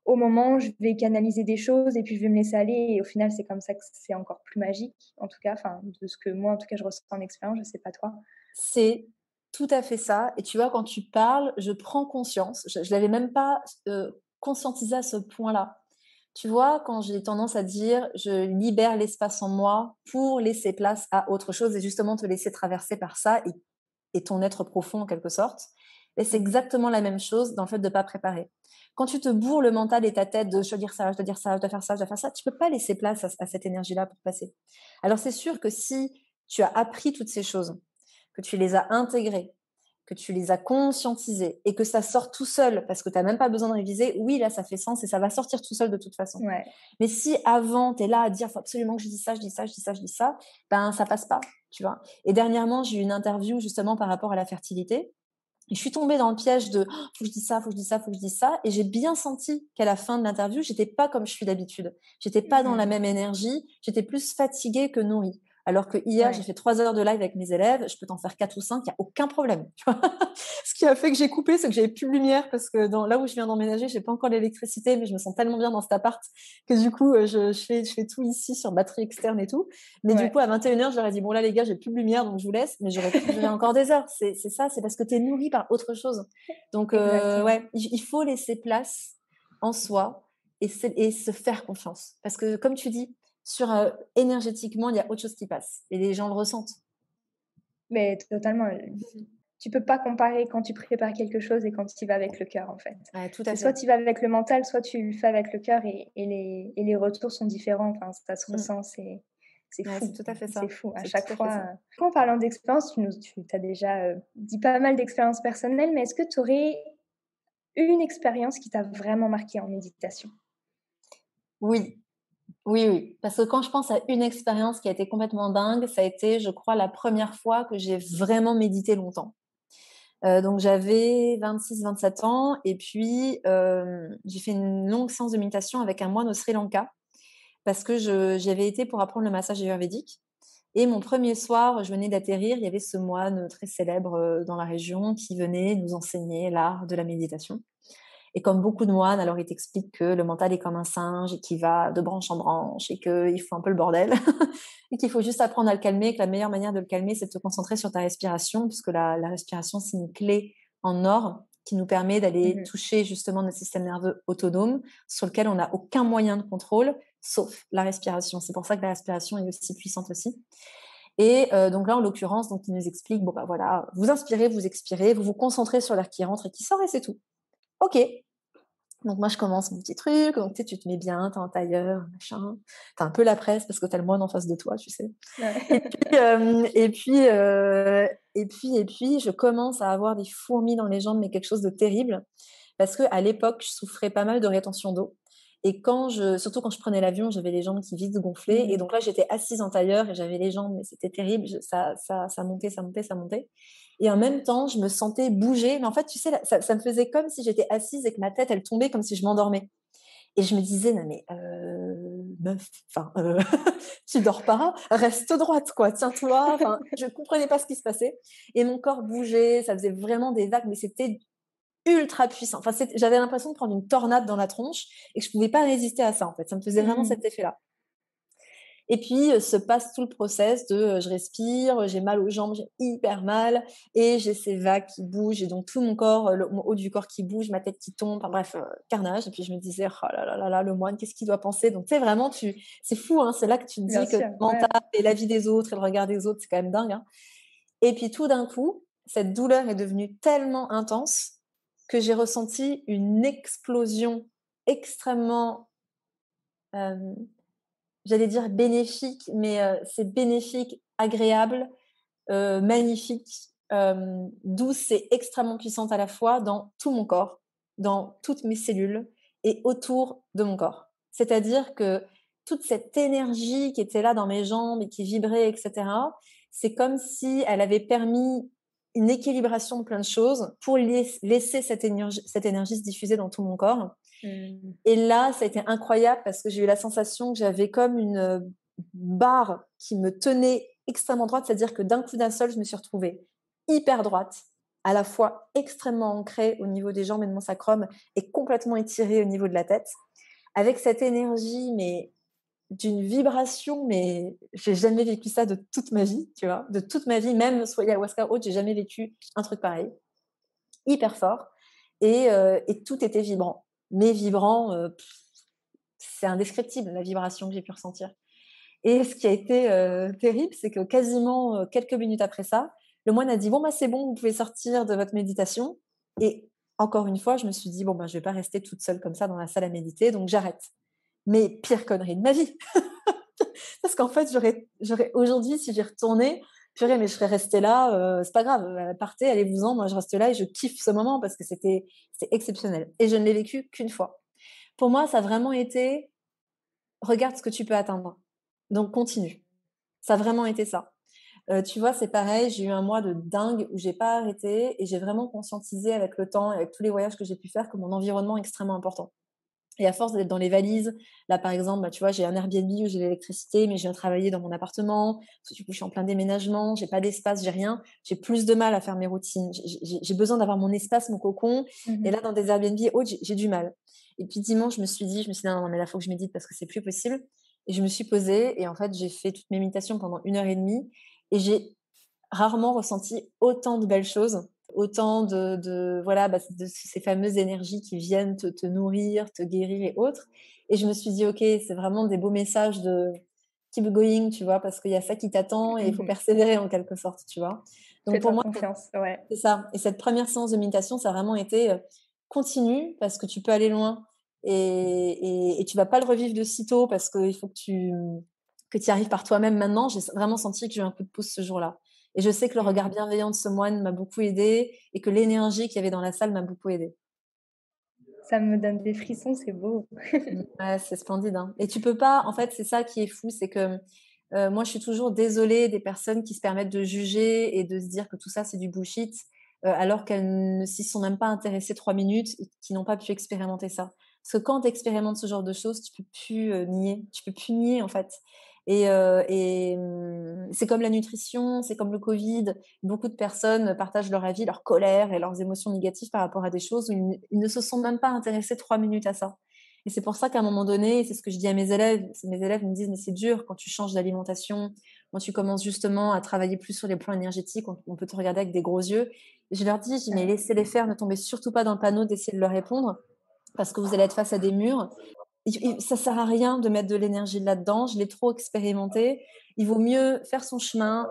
au moment, je vais canaliser des choses et puis je vais me laisser aller et au final, c'est comme ça que c'est encore plus magique, en tout cas, enfin, de ce que moi, en tout cas, je ressens en expérience, je sais pas toi. C'est tout à fait ça et tu vois, quand tu parles, je prends conscience, je l'avais même pas, conscientisé à ce point-là. Tu vois, quand j'ai tendance à dire: «Je libère l'espace en moi pour laisser place à autre chose» et justement te laisser traverser par ça et ton être profond en quelque sorte et c'est Mmh. exactement la même chose dans le fait de pas préparer. quand tu te bourres le mental et ta tête de je dois dire ça, je dois dire ça, je dois faire ça, je dois faire ça, tu peux pas laisser place à cette énergie-là pour passer. Alors c'est sûr que si tu as appris toutes ces choses, que tu les as intégrées, que tu les as conscientisées et que ça sort tout seul parce que tu n'as même pas besoin de réviser, oui, là, ça fait sens et ça va sortir tout seul de toute façon. Ouais. Mais si avant, tu es là à dire, il faut absolument que je dise ça, je dis ça, je dis ça, je dis ça, ben ça passe pas, tu vois. Et dernièrement, j'ai eu une interview justement par rapport à la fertilité. Et je suis tombée dans le piège de faut que je dise ça, faut que je dise ça, faut que je dise ça. Et j'ai bien senti qu'à la fin de l'interview, j'étais pas comme je suis d'habitude. J'étais pas dans la même énergie. J'étais plus fatiguée que nourrie. Alors que hier, j'ai fait 3 heures de live avec mes élèves. Je peux t'en faire 4 ou 5, il n'y a aucun problème. Tu vois. Ce qui a fait que j'ai coupé, c'est que j'avais plus de lumière parce que là où je viens d'emménager, j'ai pas encore l'électricité, mais je me sens tellement bien dans cet appart que du coup, je fais tout ici sur batterie externe et tout. Mais du coup, à 21h, je leur ai dit, bon là les gars, j'ai plus de lumière, donc je vous laisse, mais j'aurais pu durer encore des heures. C'est ça, c'est parce que tu es nourri par autre chose. Donc, il faut laisser place en soi et se faire confiance. Parce que comme tu dis, énergétiquement, il y a autre chose qui passe et les gens le ressentent. Mais totalement. Tu peux pas comparer quand tu prépares quelque chose et quand tu y vas avec le cœur, en fait. Ouais, tout à C'est fait. soit tu y vas avec le mental, soit tu le fais avec le cœur et les retours sont différents. Enfin, ça se ressent, c'est Ouais, fou. c'est tout à fait ça. C'est fou. À C'est chaque tout à fait fois, ça. en parlant d'expérience, tu as déjà, dit pas mal d'expériences personnelles, mais est-ce que tu aurais une expérience qui t'a vraiment marquée en méditation? Oui, oui, oui. Parce que quand je pense à une expérience qui a été complètement dingue, ça a été, je crois, la première fois que j'ai vraiment médité longtemps. Donc j'avais 26-27 ans et puis j'ai fait une longue séance de méditation avec un moine au Sri Lanka parce que j'y avais été pour apprendre le massage ayurvédique. Et mon premier soir, je venais d'atterrir, il y avait ce moine très célèbre dans la région qui venait nous enseigner l'art de la méditation. Et comme beaucoup de moines, alors il t'explique que le mental est comme un singe et qu'il va de branche en branche et qu'il faut un peu le bordel et qu'il faut juste apprendre à le calmer, que la meilleure manière de le calmer, c'est de te concentrer sur ta respiration, puisque la respiration, c'est une clé en or qui nous permet d'aller toucher justement notre système nerveux autonome sur lequel on n'a aucun moyen de contrôle, sauf la respiration. C'est pour ça que la respiration est aussi puissante aussi. Et donc là, en l'occurrence, donc, il nous explique, bon, bah voilà, vous inspirez, vous expirez, vous vous concentrez sur l'air qui rentre et qui sort et c'est tout. Ok. Donc moi, je commence mon petit truc. Donc tu sais, tu te mets bien, t'es en tailleur, machin. T'as un peu la presse parce que t'as le moine en face de toi, tu sais. Et Ouais. puis, je commence à avoir des fourmis dans les jambes, mais quelque chose de terrible. Parce qu'à l'époque, je souffrais pas mal de rétention d'eau. Et surtout quand je prenais l'avion, j'avais les jambes qui vite gonflaient. Et donc là, j'étais assise en tailleur et j'avais les jambes, mais c'était terrible. Ça montait, ça montait, ça montait. Et en même temps, je me sentais bouger. Mais en fait, tu sais, ça me faisait comme si j'étais assise et que ma tête, elle tombait comme si je m'endormais. Et je me disais, non mais meuf, enfin, tu dors pas, reste droite, quoi, tiens-toi. Enfin, je comprenais pas ce qui se passait. Et mon corps bougeait, ça faisait vraiment des vagues, mais c'était ultra puissant. Enfin, j'avais l'impression de prendre une tornade dans la tronche et que je pouvais pas résister à ça, en fait. Ça me faisait vraiment cet effet-là. Et puis, se passe tout le process de je respire, j'ai mal aux jambes, j'ai hyper mal, et j'ai ces vagues qui bougent, et donc tout mon corps, mon haut du corps qui bouge, ma tête qui tombe, enfin bref, carnage. Et puis je me disais, oh là là là là, le moine, qu'est-ce qu'il doit penser? Donc tu sais, vraiment, c'est fou, hein, c'est là que tu te Bien dis que le sûr, ouais. mental et la vie des autres et le regard des autres, c'est quand même dingue. Hein. Et puis tout d'un coup, cette douleur est devenue tellement intense que j'ai ressenti une explosion extrêmement j'allais dire bénéfique, mais c'est bénéfique, agréable, magnifique, douce et extrêmement puissante à la fois dans tout mon corps, dans toutes mes cellules et autour de mon corps. C'est-à-dire que toute cette énergie qui était là dans mes jambes et qui vibrait, etc., c'est comme si elle avait permis une équilibration de plein de choses pour laisser cette énergie se diffuser dans tout mon corps. Et là, ça a été incroyable parce que j'ai eu la sensation que j'avais comme une barre qui me tenait extrêmement droite, c'est-à-dire que d'un coup d'un seul, je me suis retrouvée hyper droite, à la fois extrêmement ancrée au niveau des jambes et de mon sacrum et complètement étirée au niveau de la tête, avec cette énergie, mais d'une vibration, mais j'ai jamais vécu ça de toute ma vie, tu vois, de toute ma vie, même soit ayahuasca ou autre, j'ai jamais vécu un truc pareil, hyper fort, et tout était vibrant. Mais vibrant, c'est indescriptible la vibration que j'ai pu ressentir. Et ce qui a été terrible, c'est que quasiment quelques minutes après ça, le moine a dit bon bah c'est bon, vous pouvez sortir de votre méditation. Et encore une fois, je me suis dit, bon, ben, je vais pas rester toute seule comme ça dans la salle à méditer, donc j'arrête. Mais pire connerie de ma vie. Parce qu'en fait, j'aurais aujourd'hui, si j'y retournais, purée, mais je serais restée là, c'est pas grave, partez, allez-vous-en, moi je reste là et je kiffe ce moment parce que c'était exceptionnel. Et je ne l'ai vécu qu'une fois. Pour moi, ça a vraiment été, regarde ce que tu peux atteindre. Donc continue. Ça a vraiment été ça. Tu vois, c'est pareil, j'ai eu un mois de dingue où j'ai pas arrêté et j'ai vraiment conscientisé avec le temps et avec tous les voyages que j'ai pu faire que mon environnement est extrêmement important. Et à force d'être dans les valises, là par exemple, bah, tu vois, j'ai un Airbnb où j'ai l'électricité, mais je viens travailler dans mon appartement, parce que du coup je suis en plein déménagement, j'ai pas d'espace, j'ai rien, j'ai plus de mal à faire mes routines. J'ai besoin d'avoir mon espace, mon cocon, et Mmh. là dans des Airbnb hautes, j'ai du mal. Et puis dimanche, je me suis dit non, non, mais là faut que je médite parce que c'est plus possible. Et je me suis posée et en fait j'ai fait toutes mes méditations pendant 1 heure et demie et j'ai rarement ressenti autant de belles choses, autant de voilà, bah, de ces fameuses énergies qui viennent te nourrir, te guérir et autres. Et je me suis dit: «OK, c'est vraiment des beaux messages de keep going», tu vois? Parce qu'il y a ça qui t'attend et il faut Mmh. persévérer en quelque sorte, tu vois? Donc pour Fais-toi moi, confiance, ouais. c'est ça. Et cette première séance de méditation, ça a vraiment été, continue parce que tu peux aller loin et tu vas pas le revivre de sitôt parce qu'il faut que tu y arrives par toi-même maintenant. J'ai vraiment senti que j'ai eu un coup de pouce ce jour-là et je sais que le regard Mmh. bienveillant de ce moine m'a beaucoup aidée et que l'énergie qu'il y avait dans la salle m'a beaucoup aidée. Ça me donne des frissons, c'est beau. Ouais, c'est splendide, hein, et tu peux pas en fait, c'est ça qui est fou, c'est que, moi, je suis toujours désolée des personnes qui se permettent de juger et de se dire que tout ça, c'est du bullshit, alors qu'elles ne s'y sont même pas intéressées 3 minutes et qui n'ont pas pu expérimenter ça. Parce que quand tu expérimentes ce genre de choses, tu peux plus, nier. Tu peux plus nier, en fait, c'est comme la nutrition, c'est comme le covid. Beaucoup de personnes partagent leur avis, leur colère et leurs émotions négatives par rapport à des choses où ils ne se sont même pas intéressés 3 minutes à ça. Et c'est pour ça qu'à un moment donné, c'est ce que je dis à mes élèves me disent: «Mais c'est dur quand tu changes d'alimentation, quand tu commences justement à travailler plus sur les plans énergétiques, on peut te regarder avec des gros yeux». Et je leur dis, je dis: «Mais laissez-les faire, ne tombez surtout pas dans le panneau d'essayer de leur répondre, parce que vous allez être face à des murs. Ça sert à rien de mettre de l'énergie là-dedans, je l'ai trop expérimenté. Il vaut mieux faire son chemin,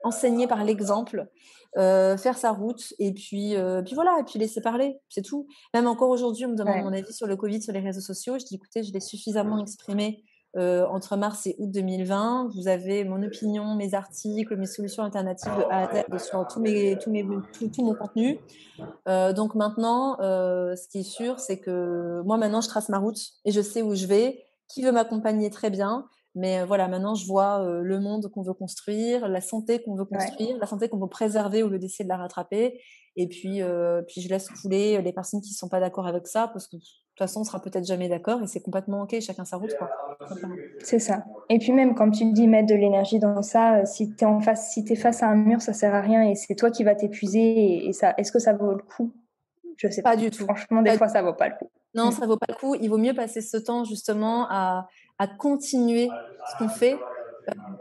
enseigner par l'exemple, faire sa route et puis voilà et puis laisser parler, c'est tout. Même encore aujourd'hui, on me demande Ouais. mon avis sur le covid sur les réseaux sociaux. Je dis: «Écoutez, je l'ai suffisamment exprimé, entre mars et août 2020. Vous avez mon opinion, mes articles, mes solutions alternatives de A à Z sur tout mon contenu. Donc maintenant, ce qui est sûr, c'est que moi, maintenant, je trace ma route et je sais où je vais. Qui veut m'accompagner, très bien. Mais voilà, maintenant, je vois le monde qu'on veut construire, la santé qu'on veut Ouais. construire, la santé qu'on veut préserver au lieu d'essayer de la rattraper. Et puis je laisse couler les personnes qui ne sont pas d'accord avec ça, parce que de toute façon, on sera peut-être jamais d'accord et c'est complètement OK, chacun sa route, quoi, tout simplement. C'est ça. Et puis même quand tu dis mettre de l'énergie dans ça, si tu es face à un mur, ça sert à rien et c'est toi qui vas t'épuiser et ça est-ce que ça vaut le coup? Je sais Pas pas. du tout. Franchement, des Pas fois, ça vaut pas le coup. Non, Mmh. ça vaut pas le coup. Il vaut mieux passer ce temps justement à continuer ce qu'on fait,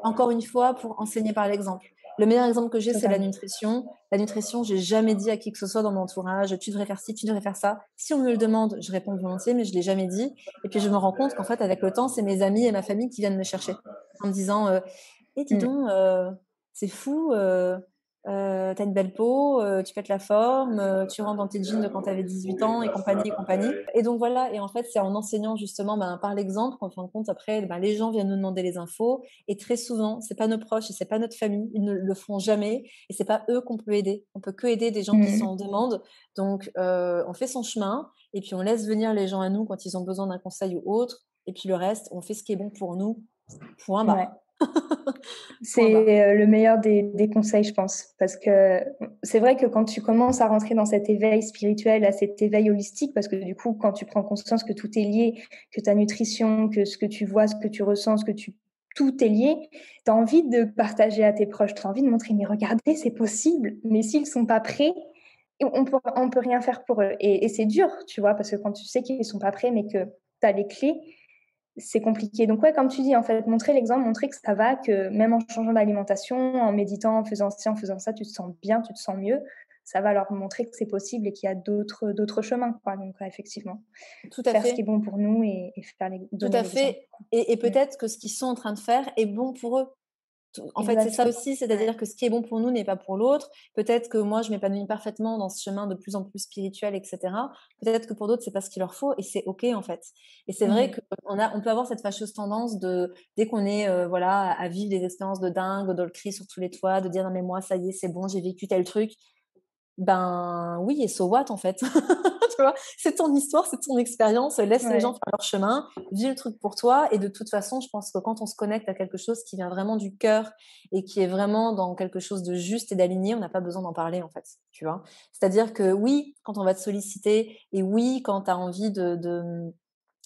encore une fois, pour enseigner par l'exemple. Le meilleur exemple que j'ai, c'est la Totalement. nutrition. La nutrition, j'ai jamais dit à qui que ce soit dans mon entourage: «Tu devrais faire ci, tu devrais faire ça». Si on me le demande, je réponds volontiers, mais je l'ai jamais dit. Et puis je me rends compte qu'en fait, avec le temps, c'est mes amis et ma famille qui viennent me chercher en me disant, «Eh dis Mmh. donc, c'est fou, tu une belle peau, tu pètes la forme, tu rentres dans tes jeans de quand tu avais 18 ans» et compagnie et compagnie. Et donc voilà, et en fait, c'est en enseignant justement, ben, par l'exemple qu'en fin de compte après, ben, les gens viennent nous demander les infos et très souvent, c'est pas nos proches et c'est pas notre famille, ils ne le feront jamais et c'est pas eux qu'on peut aider. On peut que aider des gens qui sont Mmh. en demande. Donc on fait son chemin et puis on laisse venir les gens à nous quand ils ont besoin d'un conseil ou autre et puis le reste, on fait ce qui est bon pour nous. Point Ouais. barre. Point barre. C'est, le meilleur des conseils, je pense. Parce que, c'est vrai que quand tu commences à rentrer dans cet éveil spirituel, à cet éveil holistique, parce que du coup, quand tu prends conscience que tout est lié, que ta nutrition, que ce que tu vois, ce que tu ressens, tout est lié, tu as envie de partager à tes proches, tu as envie de montrer: «Mais regardez, c'est possible!» mais s'ils sont pas prêts, on peut rien faire pour eux et c'est dur, tu vois? Parce que quand tu sais qu'ils sont pas prêts, mais que tu as les clés, c'est compliqué. Donc ouais, comme tu dis, en fait, montrer l'exemple, montrer que ça va, que même en changeant d'alimentation, en méditant, en faisant ci, en faisant ça, tu te sens bien, tu te sens mieux. Ça va leur montrer que c'est possible et qu'il y a d'autres chemins, quoi. Donc ouais, effectivement, Tout à faire ce qui est fait. bon pour nous et faire Tout donner à l'exemple. fait, et Mmh. peut-être que ce qu'ils sont en train de faire est bon pour eux. En fait, c'est ça Exactement. aussi, Ouais. c'est-à-dire que ce qui est bon pour nous n'est pas pour l'autre. Peut-être que moi, je m'épanouis parfaitement dans ce chemin de plus en plus spirituel, et cetera. Peut-être que pour d'autres, c'est pas ce qu'il leur faut et c'est OK, en fait. Et c'est vrai Mmh. qu'on peut avoir cette fâcheuse tendance de, dès qu'on est, voilà, à vivre des expériences de dingue, de le cri sur tous les toits, de dire: «Non mais moi, ça y est, c'est bon, j'ai vécu tel truc». Ben oui, et so what en fait? Tu vois? C'est ton histoire, c'est ton expérience, laisse les gens Ouais. faire leur chemin, vis le truc pour toi et de toute façon, je pense que quand on se connecte à quelque chose qui vient vraiment du cœur et qui est vraiment dans quelque chose de juste et d'aligné, on n'a pas besoin d'en parler en fait, tu vois? C'est-à-dire que oui, quand on va te solliciter et oui, quand tu as envie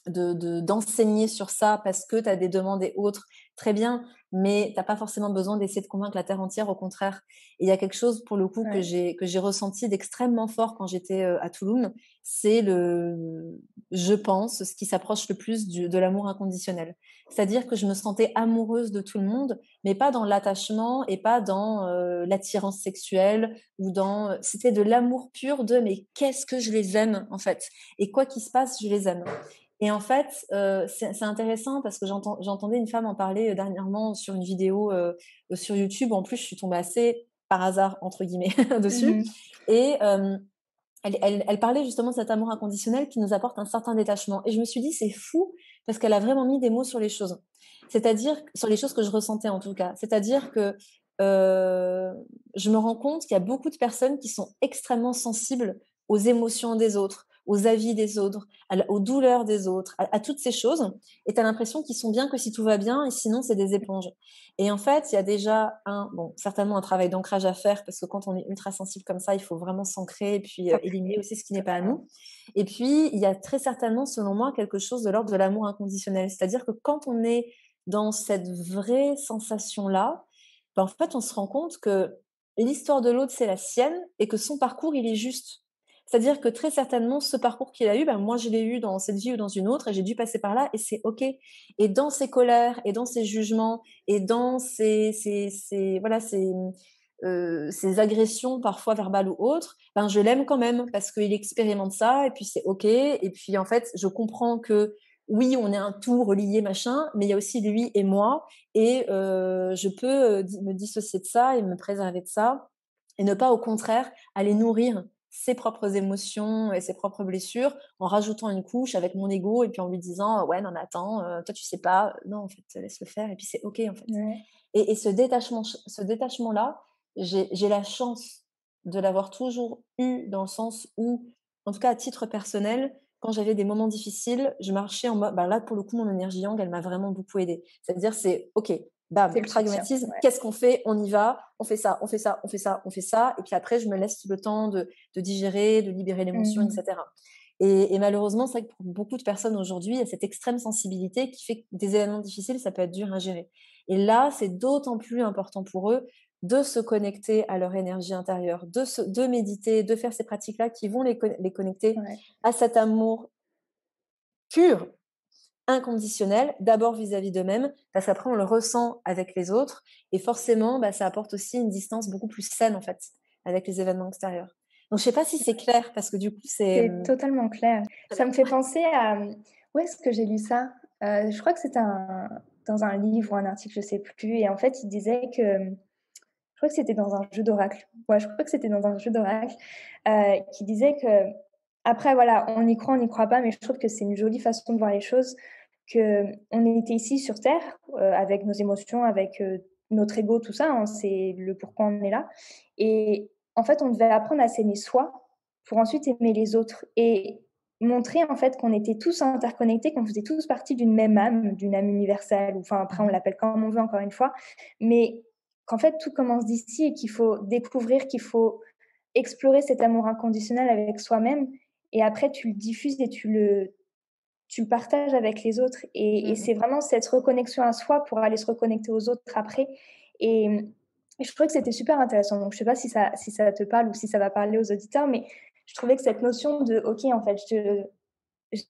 d'enseigner sur ça parce que tu as des demandes et autres, très bien, mais tu pas forcément besoin d'essayer de convaincre la terre entière, au contraire. Et il y a quelque chose pour le coup Ouais. que j'ai ressenti d'extrêmement fort quand j'étais, à Touloum, c'est je pense, ce qui s'approche le plus de l'amour inconditionnel. C'est-à-dire que je me sentais amoureuse de tout le monde, mais pas dans l'attachement et pas dans, l'attirance sexuelle ou dans, c'était de l'amour pur de: «Mais qu'est-ce que je les aime, en fait, et quoi qu'il se passe, je les aime». Et en fait, c'est intéressant parce que j'entendais une femme en parler, dernièrement sur une vidéo, sur YouTube. En plus, je suis tombée assez «par hasard» entre guillemets dessus Mmh. et elle parlait justement de cet amour inconditionnel qui nous apporte un certain détachement et je me suis dit: «C'est fou» parce qu'elle a vraiment mis des mots sur les choses. C'est-à-dire sur les choses que je ressentais en tout cas. C'est-à-dire que, heu, je me rends compte qu'il y a beaucoup de personnes qui sont extrêmement sensibles aux émotions des autres, aux avis des autres, aux douleurs des autres, à toutes ces choses et tu as l'impression qu'ils sont bien que si tout va bien et sinon c'est des éponges. Et en fait, il y a déjà certainement un travail d'ancrage à faire parce que quand on est ultra sensible comme ça, il faut vraiment s'ancrer et puis éliminer aussi ce qui n'est pas à Totalement. nous. Et puis, il y a très certainement, selon moi, quelque chose de l'ordre de l'amour inconditionnel. C'est-à-dire que quand on est dans cette vraie sensation-là, ben, en fait, on se rend compte que l'histoire de l'autre, c'est la sienne et que son parcours, il est juste. C'est-à-dire que très certainement, ce parcours qu'il a eu, ben, moi, je l'ai eu dans cette vie ou dans une autre et j'ai dû passer par là et c'est OK. Et dans ses colères et dans ses jugements et dans voilà, ces agressions parfois verbales ou autres, ben, je l'aime quand même parce qu'il expérimente ça et puis c'est OK et puis en fait, je comprends que oui, on est un tout relié machin, mais il y a aussi lui et moi et je peux, me dissocier de ça et me préserver de ça et ne pas au contraire aller nourrir ses propres émotions et ses propres blessures en rajoutant une couche avec mon ego et puis en lui disant: «Ouais, non mais attends, toi tu sais pas». Non, en fait, laisse-le faire et puis c'est OK, en fait. Ouais. Et ce détachement-là, j'ai la chance de l'avoir toujours eu dans le sens où, en tout cas à titre personnel, quand j'avais des moments difficiles, je marchais en mode bah, là, pour le coup, mon énergie yang, elle m'a vraiment beaucoup aidée. C'est-à-dire, c'est OK, C'est bam, le soutien. pragmatisme, Ouais. qu'est-ce qu'on fait? On y va, on fait ça, on fait ça, on fait ça, on fait ça et puis après, je me laisse le temps de digérer, de libérer l'émotion et Mmh. cetera. Et malheureusement, c'est vrai que pour beaucoup de personnes aujourd'hui, il y a cette extrême sensibilité qui fait que des événements difficiles, ça peut être dur à gérer. Et là, c'est d'autant plus important pour eux de se connecter à leur énergie intérieure, de méditer, de faire ces pratiques-là qui vont les connecter Ouais. à cet amour pur, inconditionnel, d'abord vis-à-vis d'eux-mêmes, parce qu'après on le ressent avec les autres, et forcément, bah, ça apporte aussi une distance beaucoup plus saine en fait, avec les événements extérieurs. Donc je sais pas si c'est clair, parce que du coup c'est C'est totalement clair. très Ça bien. me fait penser à, où est-ce que j'ai lu ça? Je crois que c'était dans un livre ou un article, je sais plus et en fait, il disait que, je crois que c'était dans un jeu d'oracle. Ouais, je crois que c'était dans un jeu d'oracle, qui disait qu'après voilà, on y croit pas, mais je trouve que c'est une jolie façon de voir les choses, qu'on était ici sur terre, avec nos émotions, avec, notre ego, tout ça, hein, c'est le pourquoi on est là et en fait, on devait apprendre à s'aimer soi pour ensuite aimer les autres et montrer en fait qu'on était tous interconnectés, qu'on faisait tous partie d'une âme universelle ou enfin après on Mmh. l'appelle comme on veut encore une fois, mais qu'en fait tout commence d'ici et qu'il faut découvrir, qu'il faut explorer cet amour inconditionnel avec soi-même et après tu le diffuses et tu le partages avec les autres et Mmh. c'est vraiment cette reconnexion à soi pour aller se reconnecter aux autres après et je trouvais que c'était super intéressant. Donc je sais pas si ça te parle ou si ça va parler aux auditeurs, mais je trouvais que cette notion de: «OK, en fait,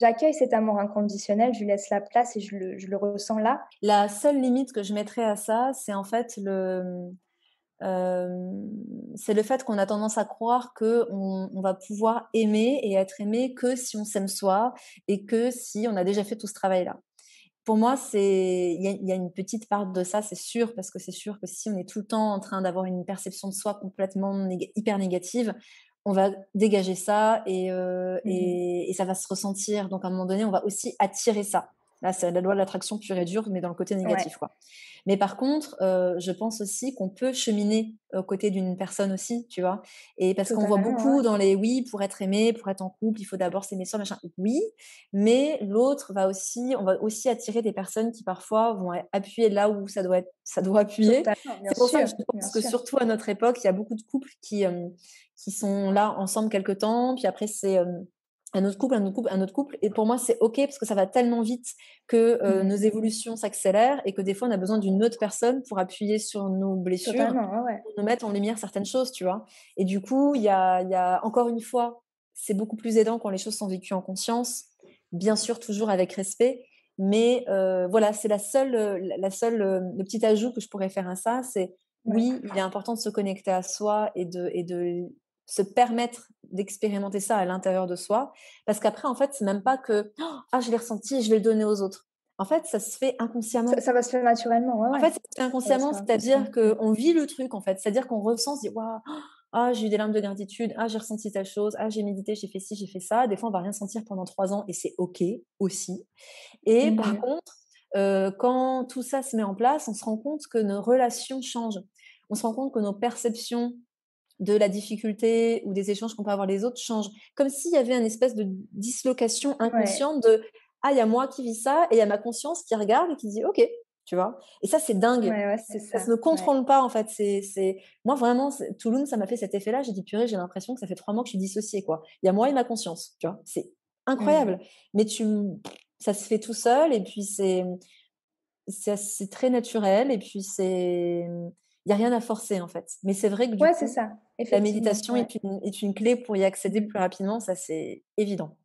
j'accueille cet amour inconditionnel, je lui laisse la place et je le ressens là». La seule limite que je mettrais à ça, c'est en fait c'est le fait qu'on a tendance à croire qu'on va pouvoir aimer et être aimé que si on s'aime soi et que si on a déjà fait tout ce travail-là. Pour moi, il y a une petite part de ça, c'est sûr, parce que c'est sûr que si on est tout le temps en train d'avoir une perception de soi complètement hyper négative, on va dégager ça Mmh. et ça va se ressentir. Donc, à un moment donné, on va aussi attirer ça. Là, c'est la loi de l'attraction pure et dure, mais dans le côté Ouais, négatif, quoi. Mais par contre, je pense aussi qu'on peut cheminer aux côtés d'une personne aussi, tu vois? Et parce qu'on voit totalement, ouais. beaucoup dans les oui, pour être aimé, pour être en couple, il faut d'abord s'aimer soi, machin. Oui, mais l'autre va aussi on va aussi attirer des personnes qui parfois vont appuyer là où ça doit appuyer. Totalement, C'est pour ça que je bien pense que sûr. surtout à notre époque, il y a beaucoup de couples qui sont là ensemble quelque temps, puis après c'est, un autre couple, un autre couple, un autre couple et pour moi, c'est OK parce que ça va tellement vite que, nos Mmh. évolutions s'accélèrent et que des fois, on a besoin d'une autre personne pour appuyer sur nos blessures, Totalement, ouais, ouais. pour nous mettre en lumière certaines choses, tu vois? Et du coup, il y a encore une fois, c'est beaucoup plus aidant quand les choses sont vécues en conscience, bien sûr toujours avec respect, mais voilà, c'est le petit ajout que je pourrais faire à ça, c'est Ouais. oui, il est important de se connecter à soi et de se permettre d'expérimenter ça à l'intérieur de soi. Parce qu'après, en fait, c'est même pas que: «Oh, ah, je l'ai ressenti et je vais le donner aux autres». En fait, ça se fait inconsciemment. Ça va se faire naturellement, ouais, En ouais. fait, ça se fait Ça va se inconsciemment, faire c'est-à-dire inconsciemment. Mmh. qu'on vit le truc, en fait. C'est-à-dire qu'on ressent, on se dit: «Waouh, ah, j'ai eu des larmes de gratitude. Ah, j'ai ressenti telle chose. Ah, j'ai médité, j'ai fait ci, j'ai fait ça». Des fois, on va rien sentir pendant 3 ans et c'est OK aussi. Et par Mmh. contre, quand tout ça se met en place, on se rend compte que nos relations changent. On se rend compte que nos perceptions de la difficulté ou des échanges qu'on peut avoir les autres changent. Comme s'il y avait une espèce de dislocation Ouais. inconsciente de: «Ah, il y a moi qui vis ça et il y a ma conscience qui regarde et qui dit: "OK"», tu vois? Et ça, c'est dingue. Ouais, ouais, c'est Ça ça, se ne ouais. contrôle pas, en fait. Moi, vraiment, Tulum, ça m'a fait cet effet-là. J'ai dit: «Purée, j'ai l'impression que ça fait 3 mois que je suis dissociée, quoi». Il y a moi et ma conscience, tu vois? C'est Mmh. incroyable. Mais ça se fait tout seul et puis c'est très naturel et puis il y a rien à forcer, en fait. Mais c'est vrai que du Ouais, c'est coup, ça, la effectivement, méditation ouais. est une clé pour y accéder Mmh. plus rapidement, ça c'est évident.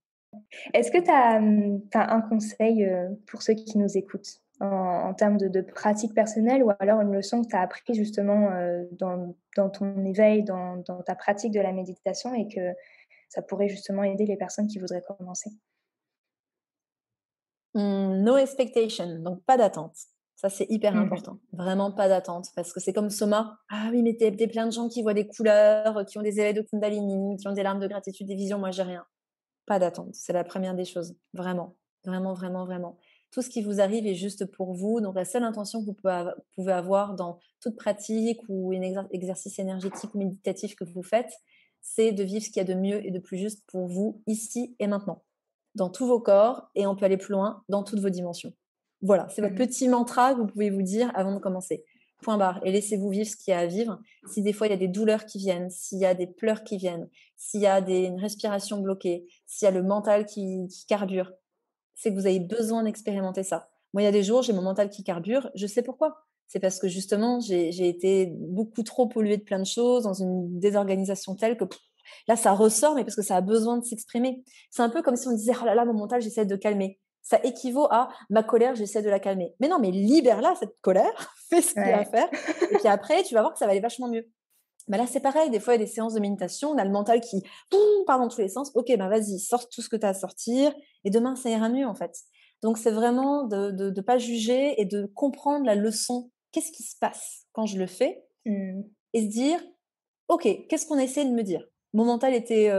Est-ce que tu as, un conseil, pour ceux qui nous écoutent en termes de pratique personnelle ou alors une leçon que tu as appris justement, dans ton éveil, dans ta pratique de la méditation et que ça pourrait justement aider les personnes qui voudraient commencer? No expectation, donc pas d'attente. Ça, c'est hyper Mmh. important. Vraiment pas d'attente parce que c'est comme Soma: «Ah oui, mais tu plein de gens qui voient des couleurs, qui ont des éveils de Kundalini, qui ont des larmes de gratitude, des visions, moi j'ai rien». Pas d'attente, c'est la première des choses, vraiment. Vraiment, vraiment, vraiment. Tout ce qui vous arrive est juste pour vous, donc la seule intention que vous pouvez avoir dans toute pratique ou un exercice énergétique ou méditatif que vous faites, c'est de vivre ce qu'il y a de mieux et de plus juste pour vous, ici et maintenant, dans tous vos corps et on peut aller plus loin, dans toutes vos dimensions. Voilà, c'est votre Mmh. petit mantra que vous pouvez vous dire avant de commencer. Point barre. Et laissez-vous vivre ce qu'il y a à vivre. Si des fois il y a des douleurs qui viennent, s'il y a des pleurs qui viennent, s'il y a une respiration bloquée, s'il y a le mental qui carbure, c'est que vous avez besoin d'expérimenter ça. Moi, il y a des jours, j'ai mon mental qui carbure, je sais pourquoi. C'est parce que justement, j'ai été beaucoup trop polluée de plein de choses, dans une désorganisation telle que là, ça ressort, mais parce que ça a besoin de s'exprimer. C'est un peu comme si on disait: «Oh là là, mon mental, j'essaie de calmer». Ça équivaut à ma colère, j'essaie de la calmer. Mais non, mais libère-la, cette colère, fais ce qu'il y a à Ouais. faire, et puis après, tu vas voir que ça va aller vachement mieux. Bah là, c'est pareil, des fois, il y a des séances de méditation, on a le mental qui part dans tous les sens. OK, ben vas-y, sors tout ce que tu as à sortir et demain, ça ira mieux, en fait. Donc, c'est vraiment de pas juger et de comprendre la leçon. Qu'est-ce qui se passe quand je le fais? Mmh. Et se dire: OK, qu'est-ce qu'on essaie de me dire? Mon mental était,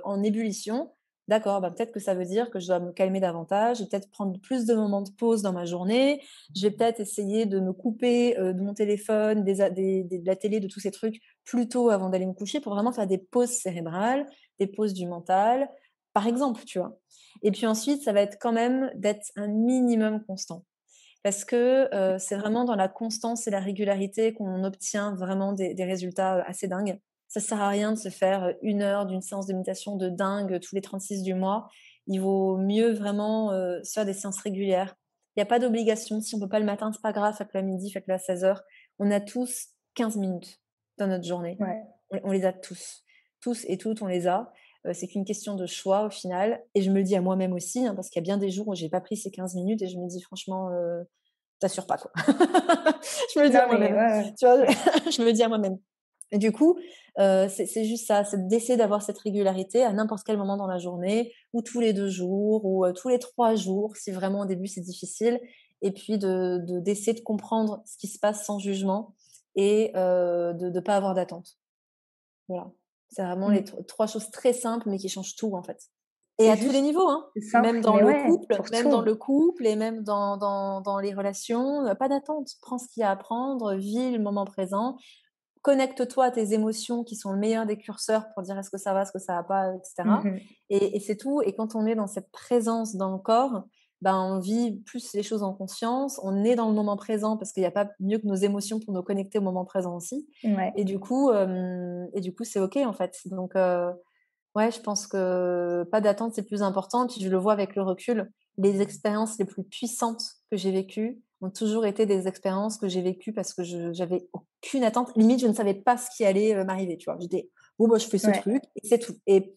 en ébullition. D'accord, bah, peut-être que ça veut dire que je dois me calmer davantage, je vais peut-être prendre plus de moments de pause dans ma journée. Je vais peut-être essayer de me couper, de mon téléphone, de la télé, de tous ces trucs plus tôt avant d'aller me coucher pour vraiment faire des pauses cérébrales, des pauses du mental, par exemple, tu vois? Et puis ensuite, ça va être quand même d'être un minimum constant. Parce que, c'est vraiment dans la constance et la régularité qu'on obtient vraiment des résultats, assez dingues. Ça sert à rien de se faire, 1 heure d'une séance de méditation de dingue tous les 36 du mois. Il vaut mieux vraiment, se faire des séances régulières. Il y a pas d'obligation. Si on peut pas le matin, c'est pas grave, faites-le à midi, faites-le à 16 heures. On a tous 15 minutes dans notre journée. Ouais. On les a tous. Tous et toutes, on les a. C'est qu'une question de choix au final et je me le dis à moi-même aussi, hein, parce qu'il y a bien des jours où j'ai pas pris ces 15 minutes et je me dis: «Franchement, tu pas, quoi». Je me le dis à Non, mais moi-même, ouais, ouais. tu vois? Ouais. Je me le dis à moi-même. Et du coup, c'est juste ça, c'est d'essayer d'avoir cette régularité à n'importe quel moment dans la journée, ou tous les 2 jours, ou tous les 3 jours, si vraiment au début c'est difficile. Et puis d'essayer de comprendre ce qui se passe sans jugement et de ne pas avoir d'attente. Voilà. C'est vraiment les Mmh. 3 choses très simples, mais qui changent tout, en fait. Et C'est à tous les juste, niveaux, hein. c'est simple, mais ouais, pour Même dans tout. le couple et même dans les relations, pas d'attente. Prends ce qu'il y a à prendre, vis le moment présent. Connecte-toi à tes émotions qui sont le meilleur des curseurs pour dire est-ce que ça va, est-ce que ça va pas, et cetera. Mmh. Et c'est tout. Et quand on est dans cette présence dans le corps, ben, on vit plus les choses en conscience, on est dans le moment présent parce qu'il y a pas mieux que nos émotions pour nous connecter au moment présent aussi. Ouais. Et du coup, c'est OK, en fait. Donc ouais, je pense que pas d'attente, c'est plus important. Puis je le vois avec le recul, les expériences les plus puissantes que j'ai vécues ont toujours été des expériences que j'ai vécues parce que j'avais aucune attente. Limite, je ne savais pas ce qui allait m'arriver, tu vois. J'étais, bon, bah, je fais ce Ouais. truc et c'est tout. Et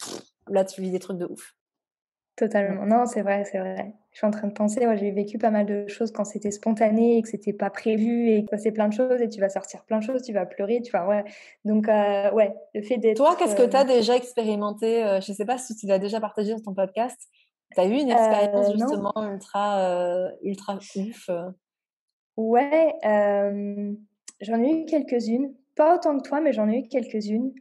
là, tu vis des trucs de ouf. Ouais. Totalement. Non, c'est vrai, c'est vrai. Je suis en train de penser, ouais, j'ai vécu pas mal de choses quand c'était spontané et que c'était pas prévu et que c'est plein de choses et tu vas sortir plein de choses, tu vas pleurer, tu vas ouais. Donc ouais, le fait Toi, d'être, qu'est-ce que tu as déjà expérimenté je ne sais pas si tu l'as déjà partagé sur ton podcast. Tu as eu une expérience non, justement ultra ouf ouais, j'en ai eu quelques-unes, pas autant que toi, mais j'en ai eu quelques-unes.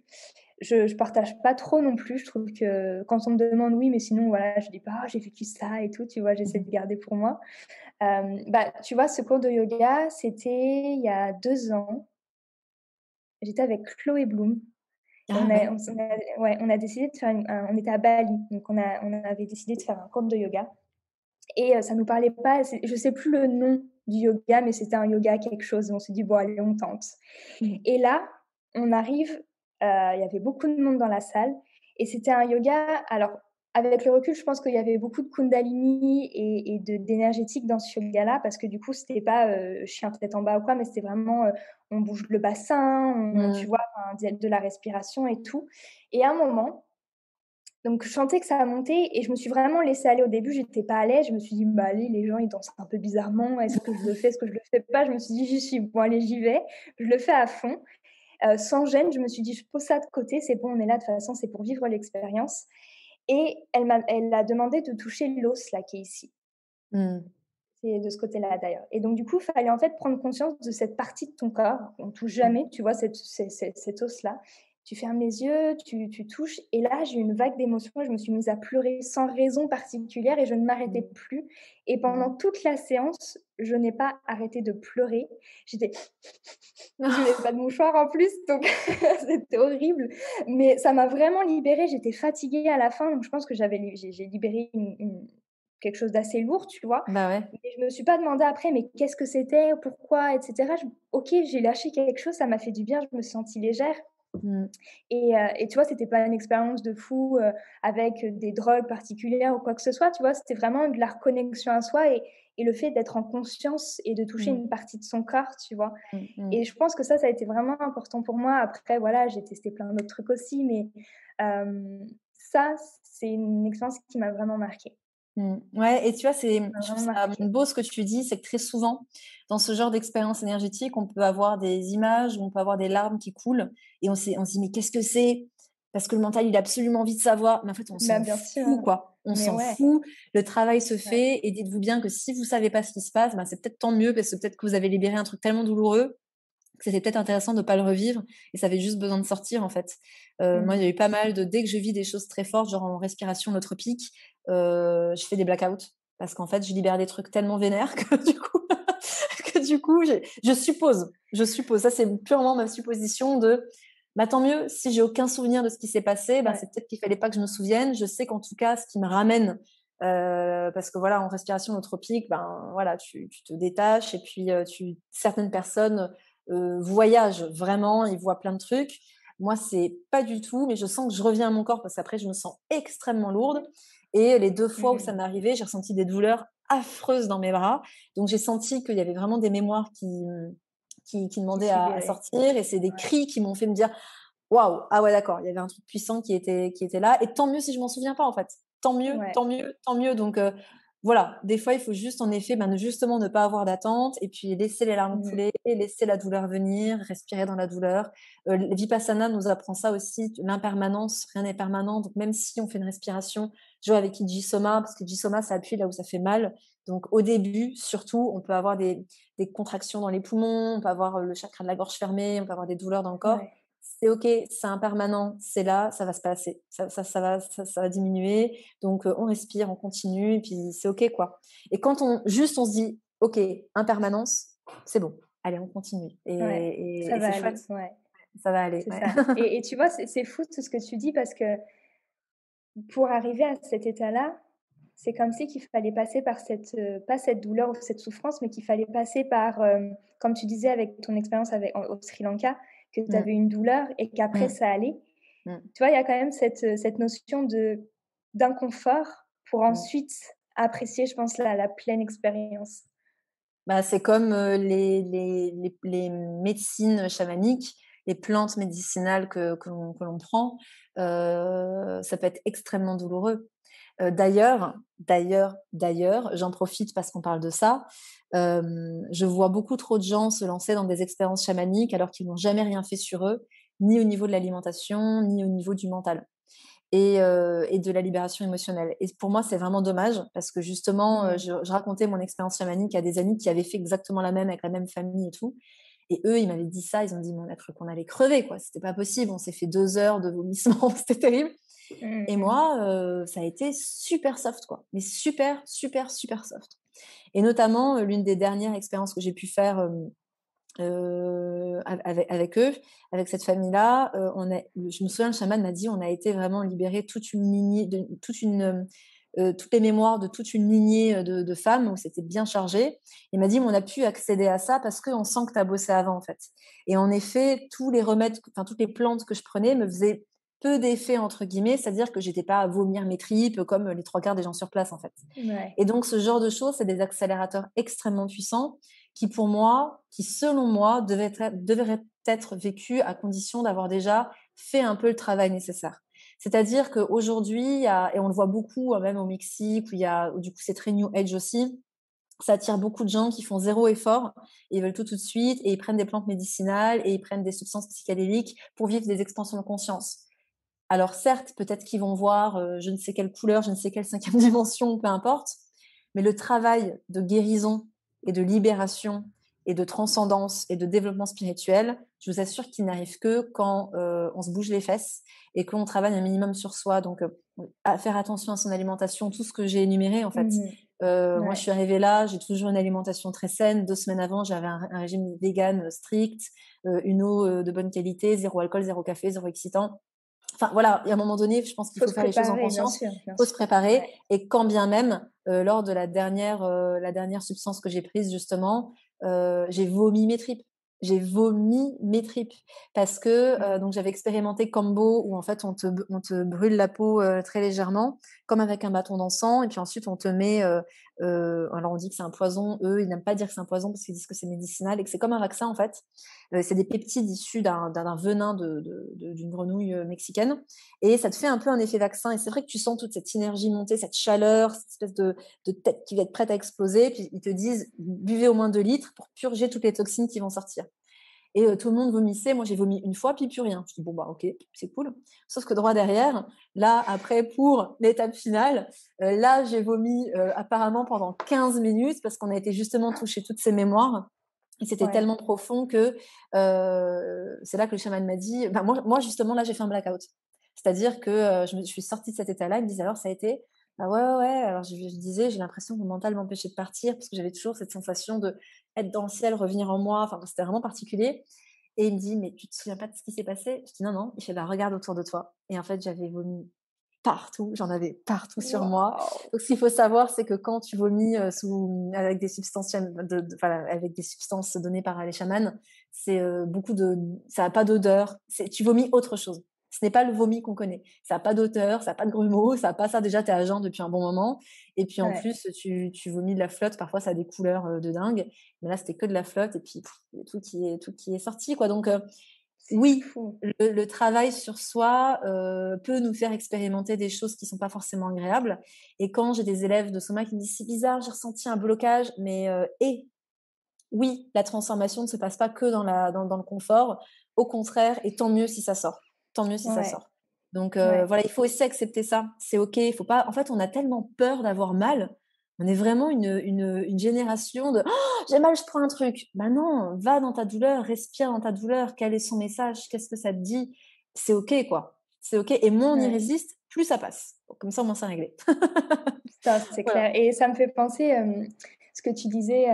Je partage pas trop non plus, je trouve que quand on me demande: «Oui, mais sinon voilà», je dis pas: «Ah, j'ai vécu ça et tout», tu vois? J'essaie Mmh. de garder pour moi. Bah, tu vois, ce cours de yoga, c'était il y a 2 ans. J'étais avec Chloé Bloom et Ah ouais. on a décidé de faire on était à Bali, donc on avait décidé de faire un cours de yoga et ça nous parlait pas, je sais plus le nom du yoga, mais c'était un yoga quelque chose et on s'est dit: «Bon allez, on tente». Mmh. Et là, on arrive, il y avait beaucoup de monde dans la salle et c'était un yoga, alors avec le recul, je pense qu'il y avait beaucoup de kundalini et d'énergétique dans ce yoga-là parce que du coup, c'était pas, chien tête en bas ou quoi, mais c'était vraiment, on bouge le bassin, on tu Mmh. vois? Enfin, de la respiration et tout. Et à un moment, donc je sentais que ça montait et je me suis vraiment laissée aller. Au début, j'étais pas à l'aise, je me suis dit: «Bah, allez, les gens, ils dansent un peu bizarrement, est-ce que je le fais? Est-ce que je le fais pas?» Je me suis dit: «J'y suis, bon allez, j'y vais». Je le fais à fond. Sans gêne, je me suis dit: «Je pose ça de côté, c'est bon, on est là, de toute façon, c'est pour vivre l'expérience». Et elle a demandé de toucher l'os là qui est ici. Mmh. C'est de ce côté-là d'ailleurs. Et donc du coup, il fallait en fait prendre conscience de cette partie de ton corps qu'on touche Mmh. jamais, tu vois, cet os-là. Tu fermes les yeux, tu touches et là, j'ai eu une vague d'émotions et je me suis mise à pleurer sans raison particulière et je ne m'arrêtais Mmh. plus. Et Mmh. pendant toute la séance, je n'ai pas arrêté de pleurer. J'étais je n'avais pas de mouchoir en plus, donc c'était horrible. Mais ça m'a vraiment libérée. J'étais fatiguée à la fin, donc je pense que j'ai libéré quelque chose d'assez lourd, tu vois? Bah ouais. Mais je me suis pas demandé après: «Mais qu'est-ce que c'était? Pourquoi?» et cetera. OK, j'ai lâché quelque chose, ça m'a fait du bien, je me suis sentie légère Mmh. et tu vois, c'était pas une expérience de fou, avec des drogues particulières ou quoi que ce soit, tu vois? C'était vraiment de la reconnexion à soi et le fait d'être en conscience et de toucher Mmh. une partie de son corps, tu vois? Mmh. Mmh. Et je pense que ça a été vraiment important pour moi. Après, voilà, j'ai testé plein d'autres trucs aussi, mais ça, c'est une expérience qui m'a vraiment marquée. Mmh. Ouais, et tu vois, Qui m'a je trouve vraiment ça marquée. beau ce que tu dis, c'est que très souvent, dans ce genre d'expérience énergétique, on peut avoir des images, on peut avoir des larmes qui coulent et on se dit: «Mais qu'est-ce que c'est?» Parce que le mental, il a absolument envie de savoir, mais en fait, on Bah, s'en bien sûr, fout, quoi. On mais s'en ouais, fout, le travail se ouais. fait et dites-vous bien que si vous savez pas ce qui se passe, ben, c'est peut-être tant mieux parce que peut-être que vous avez libéré un truc tellement douloureux que c'était peut-être intéressant de pas le revivre et ça avait juste besoin de sortir, en fait. Moi, il y a Mmh. eu pas mal de dès que je vis des choses très fortes, genre en respiration holotropique, je fais des blackouts parce qu'en fait, je libère des trucs tellement vénères que du coup, je suppose, ça c'est purement ma supposition de, bah, tant mieux, si j'ai aucun souvenir de ce qui s'est passé, bah, Ouais. c'est peut-être qu'il fallait pas que je me souvienne. Je sais qu'en tout cas, ce qui me ramène, parce que voilà, en respiration holotropique, ben, voilà, tu te détaches et puis, certaines personnes, voyagent vraiment, ils voient plein de trucs. Moi, c'est pas du tout, mais je sens que je reviens à mon corps parce qu'après je me sens extrêmement lourde et les 2 fois où ça Mmh. m'est arrivé, j'ai ressenti des douleurs affreuses dans mes bras. Donc j'ai senti qu'il y avait vraiment des mémoires qui Qui demandaient se à libérait. sortir et c'est des Ouais. cris qui m'ont fait me dire: «Waouh, ah ouais d'accord, il y avait un truc puissant qui était là» et tant mieux si je m'en souviens pas en fait. Tant mieux, Ouais. tant mieux, tant mieux donc voilà, des fois, il faut juste, en effet, justement ne pas avoir d'attente et puis laisser les larmes Mmh. couler, laisser la douleur venir, respirer dans la douleur. Le Vipassana nous apprend ça aussi, l'impermanence, rien n'est permanent. Donc, même si on fait une respiration, je joue avec Iji Soma, parce que Iji Soma, ça appuie là où ça fait mal. Donc, au début, surtout, on peut avoir des contractions dans les poumons, on peut avoir le chakra de la gorge fermé, on peut avoir des douleurs dans le corps. Ouais, C'est OK, c'est impermanent, c'est là, ça va se passer, ça va diminuer. Donc, on respire, on continue, et puis c'est OK, quoi. Et quand on se dit: «OK, impermanence, c'est bon, allez, on continue» ouais, ça et va c'est aller, chouette, ouais, ça va aller, c'est ouais. ça et tu vois, c'est fou tout ce que tu dis parce que pour arriver à cet état-là, c'est comme si qu'il fallait passer par cette, pas cette douleur ou cette souffrance, mais qu'il fallait passer par, comme tu disais avec ton expérience avec au Sri Lanka, que tu avais Mmh, une douleur et qu'après mmh, ça allait. mmh, Tu vois, il y a quand même cette notion d'inconfort pour mmh. ensuite apprécier, je pense, la pleine expérience. Bah, c'est comme, les médecines chamaniques, les plantes médicinales que l'on prend, ça peut être extrêmement douloureux. D'ailleurs, j'en profite parce qu'on parle de ça, je vois beaucoup trop de gens se lancer dans des expériences chamaniques alors qu'ils n'ont jamais rien fait sur eux, ni au niveau de l'alimentation, ni au niveau du mental et de la libération émotionnelle et pour moi, c'est vraiment dommage parce que justement, Mmh. je racontais mon expérience chamanique à des amis qui avaient fait exactement la même avec la même famille et tout et eux, ils m'avaient dit ça, ils ont dit: «Mais on a cru qu'on allait crever, quoi, c'était pas possible, on s'est fait 2 heures de vomissements, c'était terrible» Mmh et mh. moi, ça a été super soft, quoi, mais super, super, super soft et notamment, l'une des dernières expériences que j'ai pu faire, avec eux, avec cette famille-là, je me souviens, le chaman m'a dit: «On a été vraiment libérer toute une lignée de toute une, toutes les mémoires de toute une lignée, de femmes où c'était bien chargé». Il m'a dit: «Mais on a pu accéder à ça parce qu'on sent que tu as bossé avant, en fait» et en effet, tous les remèdes, enfin, toutes les plantes que je prenais me faisaient «peu d'effet» entre guillemets, c'est-à-dire que j'étais pas à vomir mes tripes comme les 3/4 des gens sur place, en fait. Ouais. Et donc ce genre de choses, c'est des accélérateurs extrêmement puissants qui selon moi, devraient être vécus à condition d'avoir déjà fait un peu le travail nécessaire. C'est-à-dire qu'aujourd'hui, et on le voit beaucoup, même au Mexique, où du coup c'est très New Age aussi, ça attire beaucoup de gens qui font zéro effort, et ils veulent tout de suite, et ils prennent des plantes médicinales, et ils prennent des substances psychédéliques pour vivre des expansions de conscience. Alors certes, peut-être qu'ils vont voir je ne sais quelle couleur, je ne sais quelle cinquième dimension, peu importe, mais le travail de guérison et de libération et de transcendance et de développement spirituel, je vous assure qu'il n'arrive que quand on se bouge les fesses et qu'on travaille un minimum sur soi. Donc, à faire attention à son alimentation, tout ce que j'ai énuméré en fait. Mmh mh. Moi, je Ouais. suis arrivée là, j'ai toujours une alimentation très saine. 2 semaines avant, j'avais un régime vegan strict, une eau de bonne qualité, zéro alcool, zéro café, zéro excitant. Enfin voilà, il y a un moment donné, je pense qu'il Faut faut se faire les choses en préparer, conscience. bien Il faut se sûr. préparer Ouais. et quand bien même, lors de la dernière substance que j'ai prise justement, j'ai vomi mes tripes. J'ai vomi mes tripes parce que, Mmh. donc j'avais expérimenté Kambo où en fait on te brûle la peau, très légèrement comme avec un bâton d'encens et puis ensuite on te met, alors on dit que c'est un poison, eux ils n'aiment pas dire que c'est un poison parce qu'ils disent que c'est médicinal et que c'est comme un vaccin en fait. C'est des peptides issus d'un venin d'une grenouille mexicaine. Et ça te fait un peu un effet vaccin. Et c'est vrai que tu sens toute cette énergie monter, cette chaleur, cette espèce de tête qui va être prête à exploser. Puis ils te disent, buvez au moins 2 litres pour purger toutes les toxines qui vont sortir. Et tout le monde vomissait. Moi, j'ai vomi une fois, puis plus rien. Je dis, bon, bah, ok, c'est cool. Sauf que droit derrière, là, après, pour l'étape finale, là, j'ai vomi apparemment pendant 15 minutes parce qu'on a été justement toucher toutes ces mémoires. Et c'était Ouais. tellement profond que c'est là que le chaman m'a dit, bah, moi justement, là, j'ai fait un blackout. C'est-à-dire que je suis sortie de cet état-là. Il me disait, alors, ça a été. Bah ouais, ouais, ouais. Alors, je disais, j'ai l'impression que mon mental m'empêchait de partir parce que j'avais toujours cette sensation de être dans le ciel, revenir en moi. Enfin, c'était vraiment particulier. Et il me dit: «Mais tu te souviens pas de ce qui s'est passé?» Je dis: «Non, non». Il fait: «Bah, regarde autour de toi» et en fait, j'avais vomi partout, j'en avais partout sur moi. Waouh! Donc ce qu'il faut savoir, c'est que quand tu vomis, avec des substances voilà, avec des substances données par les chamans, c'est, beaucoup de ça a pas d'odeur, tu vomis autre chose. Ce n'est pas le vomi qu'on connaît. Ça a pas d'odeur, ça a pas de grumeaux, ça a pas ça. Déjà, tu es à jeun depuis un bon moment et puis en Ouais. plus, tu vomis de la flotte. Parfois, ça a des couleurs, de dingue, mais là, c'était que de la flotte et puis il y a tout qui est sorti, quoi. Donc C'est Oui, fou. le travail sur soi peut nous faire expérimenter des choses qui sont pas forcément agréables. Et quand j'ai des élèves de Soma qui me disent: «C'est bizarre, j'ai ressenti un blocage», mais oui, la transformation ne se passe pas que dans le confort. Au contraire, et tant mieux si ça sort. Tant mieux si ça Ouais, sort. Donc ouais, voilà, il faut aussi accepter ça. C'est OK, il faut pas en fait, on a tellement peur d'avoir mal. On est vraiment une génération de: «Oh, j'ai mal, je prends un truc». Bah non, va dans ta douleur, respire dans ta douleur. Quel est son message? Qu'est-ce que ça te dit? C'est OK, quoi. C'est OK et moins on y ouais. résiste, plus ça passe. Comme ça, au moins, c'est réglé. Ça, c'est Voilà. clair et ça me fait penser, ce que tu disais,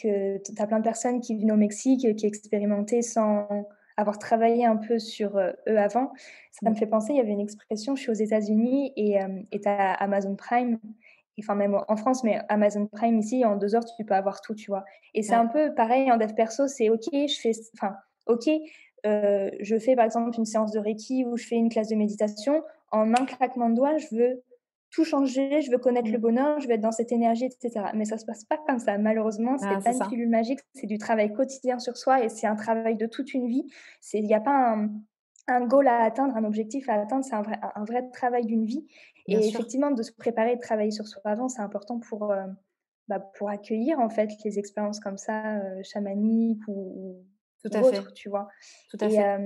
que tu as plein de personnes qui vivent au Mexique, qui expérimentaient sans avoir travaillé un peu sur, eux avant. Ça me Mmh. fait penser, il y avait une expression, je suis aux États-Unis et tu as Amazon Prime, et enfin même en France, mais Amazon Prime ici, en 2 heures, tu peux avoir tout, tu vois? Et c'est un Ouais. peu pareil en dev perso, c'est OK, OK, je fais par exemple une séance de Reiki ou je fais une classe de méditation. En un claquement de doigts, je veux tout changer, je veux connaître le Mmh. bonheur, je veux être dans cette énergie et cetera. Mais ça se passe pas comme ça. Malheureusement, c'est Ah, pas c'est une ça. pilule magique, c'est du travail quotidien sur soi et c'est un travail de toute une vie. Il y a pas un goal à atteindre, un objectif à atteindre, c'est un vrai travail d'une vie Bien et sûr. effectivement de se préparer et de travailler sur soi avant, c'est important pour accueillir en fait les expériences comme ça, chamaniques Tout ou à fait. autres, tu vois? Tout à fait.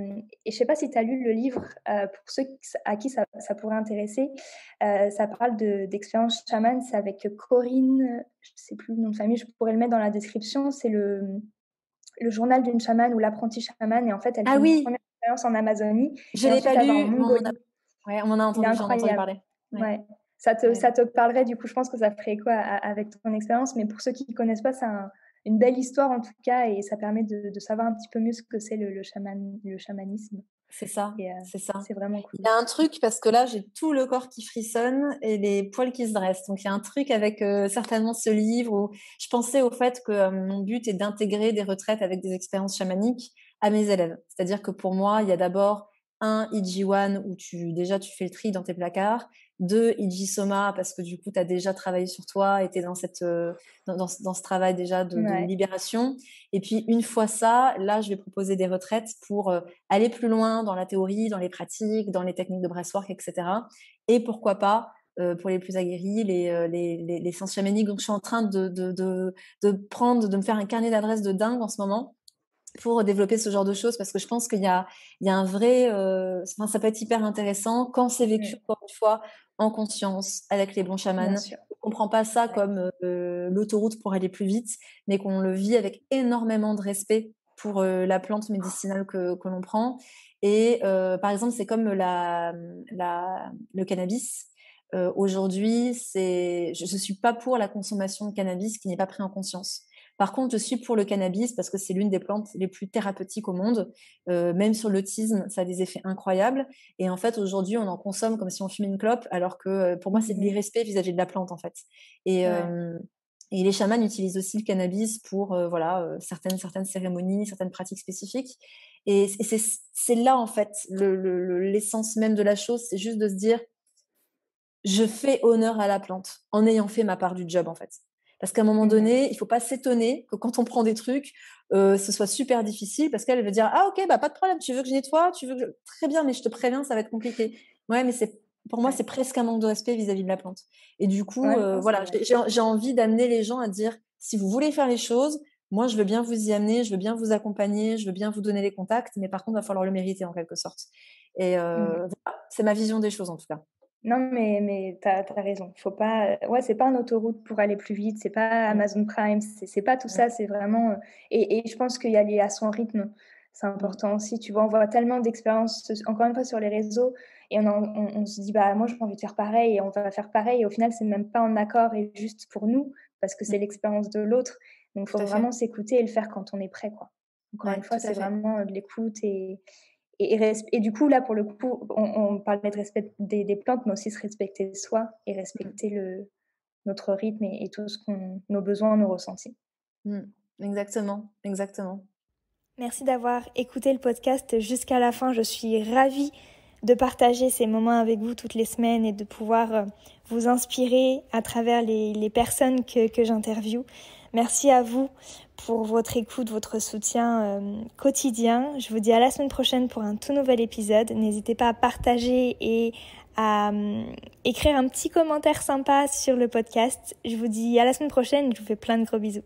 Et je sais pas si tu as lu le livre, pour ceux à qui ça pourrait intéresser, ça parle d'expériences chamanes, c'est avec Corinne, je sais plus le nom de famille, je pourrais le mettre dans la description. C'est le journal d'une chamane ou l'apprenti chamane et en fait, elle Ah fait une oui! première expérience en Amazonie Je et l'ai pas ensuite elle va en lu, mais Mongolie. ouais, on m'en a Il est entendu, j'en ai entendu incroyable. parler. Ouais, Ouais. Ça ouais. te parlerait du coup, je pense que ça ferait écho avec ton expérience, mais pour ceux qui ne connaissent pas, c'est une belle histoire en tout cas et ça permet de savoir un petit peu mieux ce que c'est le chamanisme C'est ça, et c'est ça. c'est vraiment Il cool. y a un truc parce que là, j'ai tout le corps qui frissonne et les poils qui se dressent. Donc il y a un truc avec, certainement ce livre où je pensais au fait que, mon but est d'intégrer des retraites avec des expériences chamaniques à mes élèves. C'est-à-dire que pour moi, il y a d'abord un Ijiwan où tu fais le tri dans tes placards, 2 Iji-Soma parce que du coup, tu as déjà travaillé sur toi et tu es dans cette, dans ce travail déjà de Ouais. libération et puis une fois ça, là, je vais proposer des retraites pour, aller plus loin dans la théorie, dans les pratiques, dans les techniques de breathwork, etc. Et pourquoi pas, pour les plus aguerris, les séances chamaniques. Donc, je suis en train de me faire un carnet d'adresses de dingue en ce moment pour développer ce genre de choses parce que je pense qu'il y a un vrai, enfin, ça peut être hyper intéressant quand c'est vécu, Mmh. encore une fois, en conscience, avec les bons Bien chamans. sûr. On ne prend pas ça Ouais. comme l'autoroute pour aller plus vite, mais qu'on le vit avec énormément de respect pour la plante médicinale que l'on prend. Et par exemple, c'est comme le cannabis. Aujourd'hui, je suis pas pour la consommation de cannabis qui n'est pas pris en conscience. Par contre, je suis pour le cannabis parce que c'est l'une des plantes les plus thérapeutiques au monde. Même sur l'autisme, ça a des effets incroyables. Et en fait, aujourd'hui, on en consomme comme si on fumait une clope, alors que pour moi, c'est de Mmh. l'irrespect vis-à-vis de la plante, en fait. Et, Ouais. euh, et les chamans utilisent aussi le cannabis pour voilà, certaines cérémonies, certaines pratiques spécifiques. Et c'est là, en fait, l'essence même de la chose, c'est juste de se dire, je fais honneur à la plante en ayant fait ma part du job, en fait. Parce qu'à un moment Mmh. donné, il faut pas s'étonner que quand on prend des trucs, ce soit super difficile parce qu'elle veut dire: «Ah OK, bah, pas de problème, tu veux que je nettoie? Tu veux que je» «Très bien, mais je te préviens, ça va être compliqué». Ouais, mais pour moi, Ouais. c'est presque un manque de respect vis-à-vis de la plante. Et du coup, Ouais, non, c'est voilà, vrai. j'ai envie d'amener les gens à dire: «Si vous voulez faire les choses, moi, je veux bien vous y amener, je veux bien vous accompagner, je veux bien vous donner les contacts, mais par contre, il va falloir le mériter en quelque sorte». Et Mmh. voilà, c'est ma vision des choses en tout cas. Non, mais tu as raison. Faut pas, ouais, c'est pas une autoroute pour aller plus vite, c'est pas Mmh, Amazon Prime, c'est pas tout mmh, ça, c'est vraiment, et je pense qu'il y aller à son rythme, c'est mmh. important aussi. Tu vois, on voit tellement d'expériences, encore une fois sur les réseaux et on se dit: «Bah, moi, j'ai envie de faire pareil» et on va faire pareil et au final, c'est même pas en accord et juste pour nous, parce que Mmh, c'est l'expérience de l'autre. Donc tout faut à fait. vraiment s'écouter et le faire quand on est prêt, quoi. Encore une Ouais, fois, tout à c'est fait. vraiment, de l'écoute et du coup, là, pour le coup, on parlait de respect des plantes, mais aussi se respecter soi et Mmh, respecter notre rythme et tout nos besoins, nos ressentis. mmh. Exactement, exactement. Merci d'avoir écouté le podcast jusqu'à la fin. Je suis ravie de partager ces moments avec vous toutes les semaines et de pouvoir vous inspirer à travers les personnes que j'interviewe. Merci à vous pour votre écoute, votre soutien quotidien. Je vous dis à la semaine prochaine pour un tout nouvel épisode. N'hésitez pas à partager et à écrire un petit commentaire sympa sur le podcast. Je vous dis à la semaine prochaine. Je vous fais plein de gros bisous.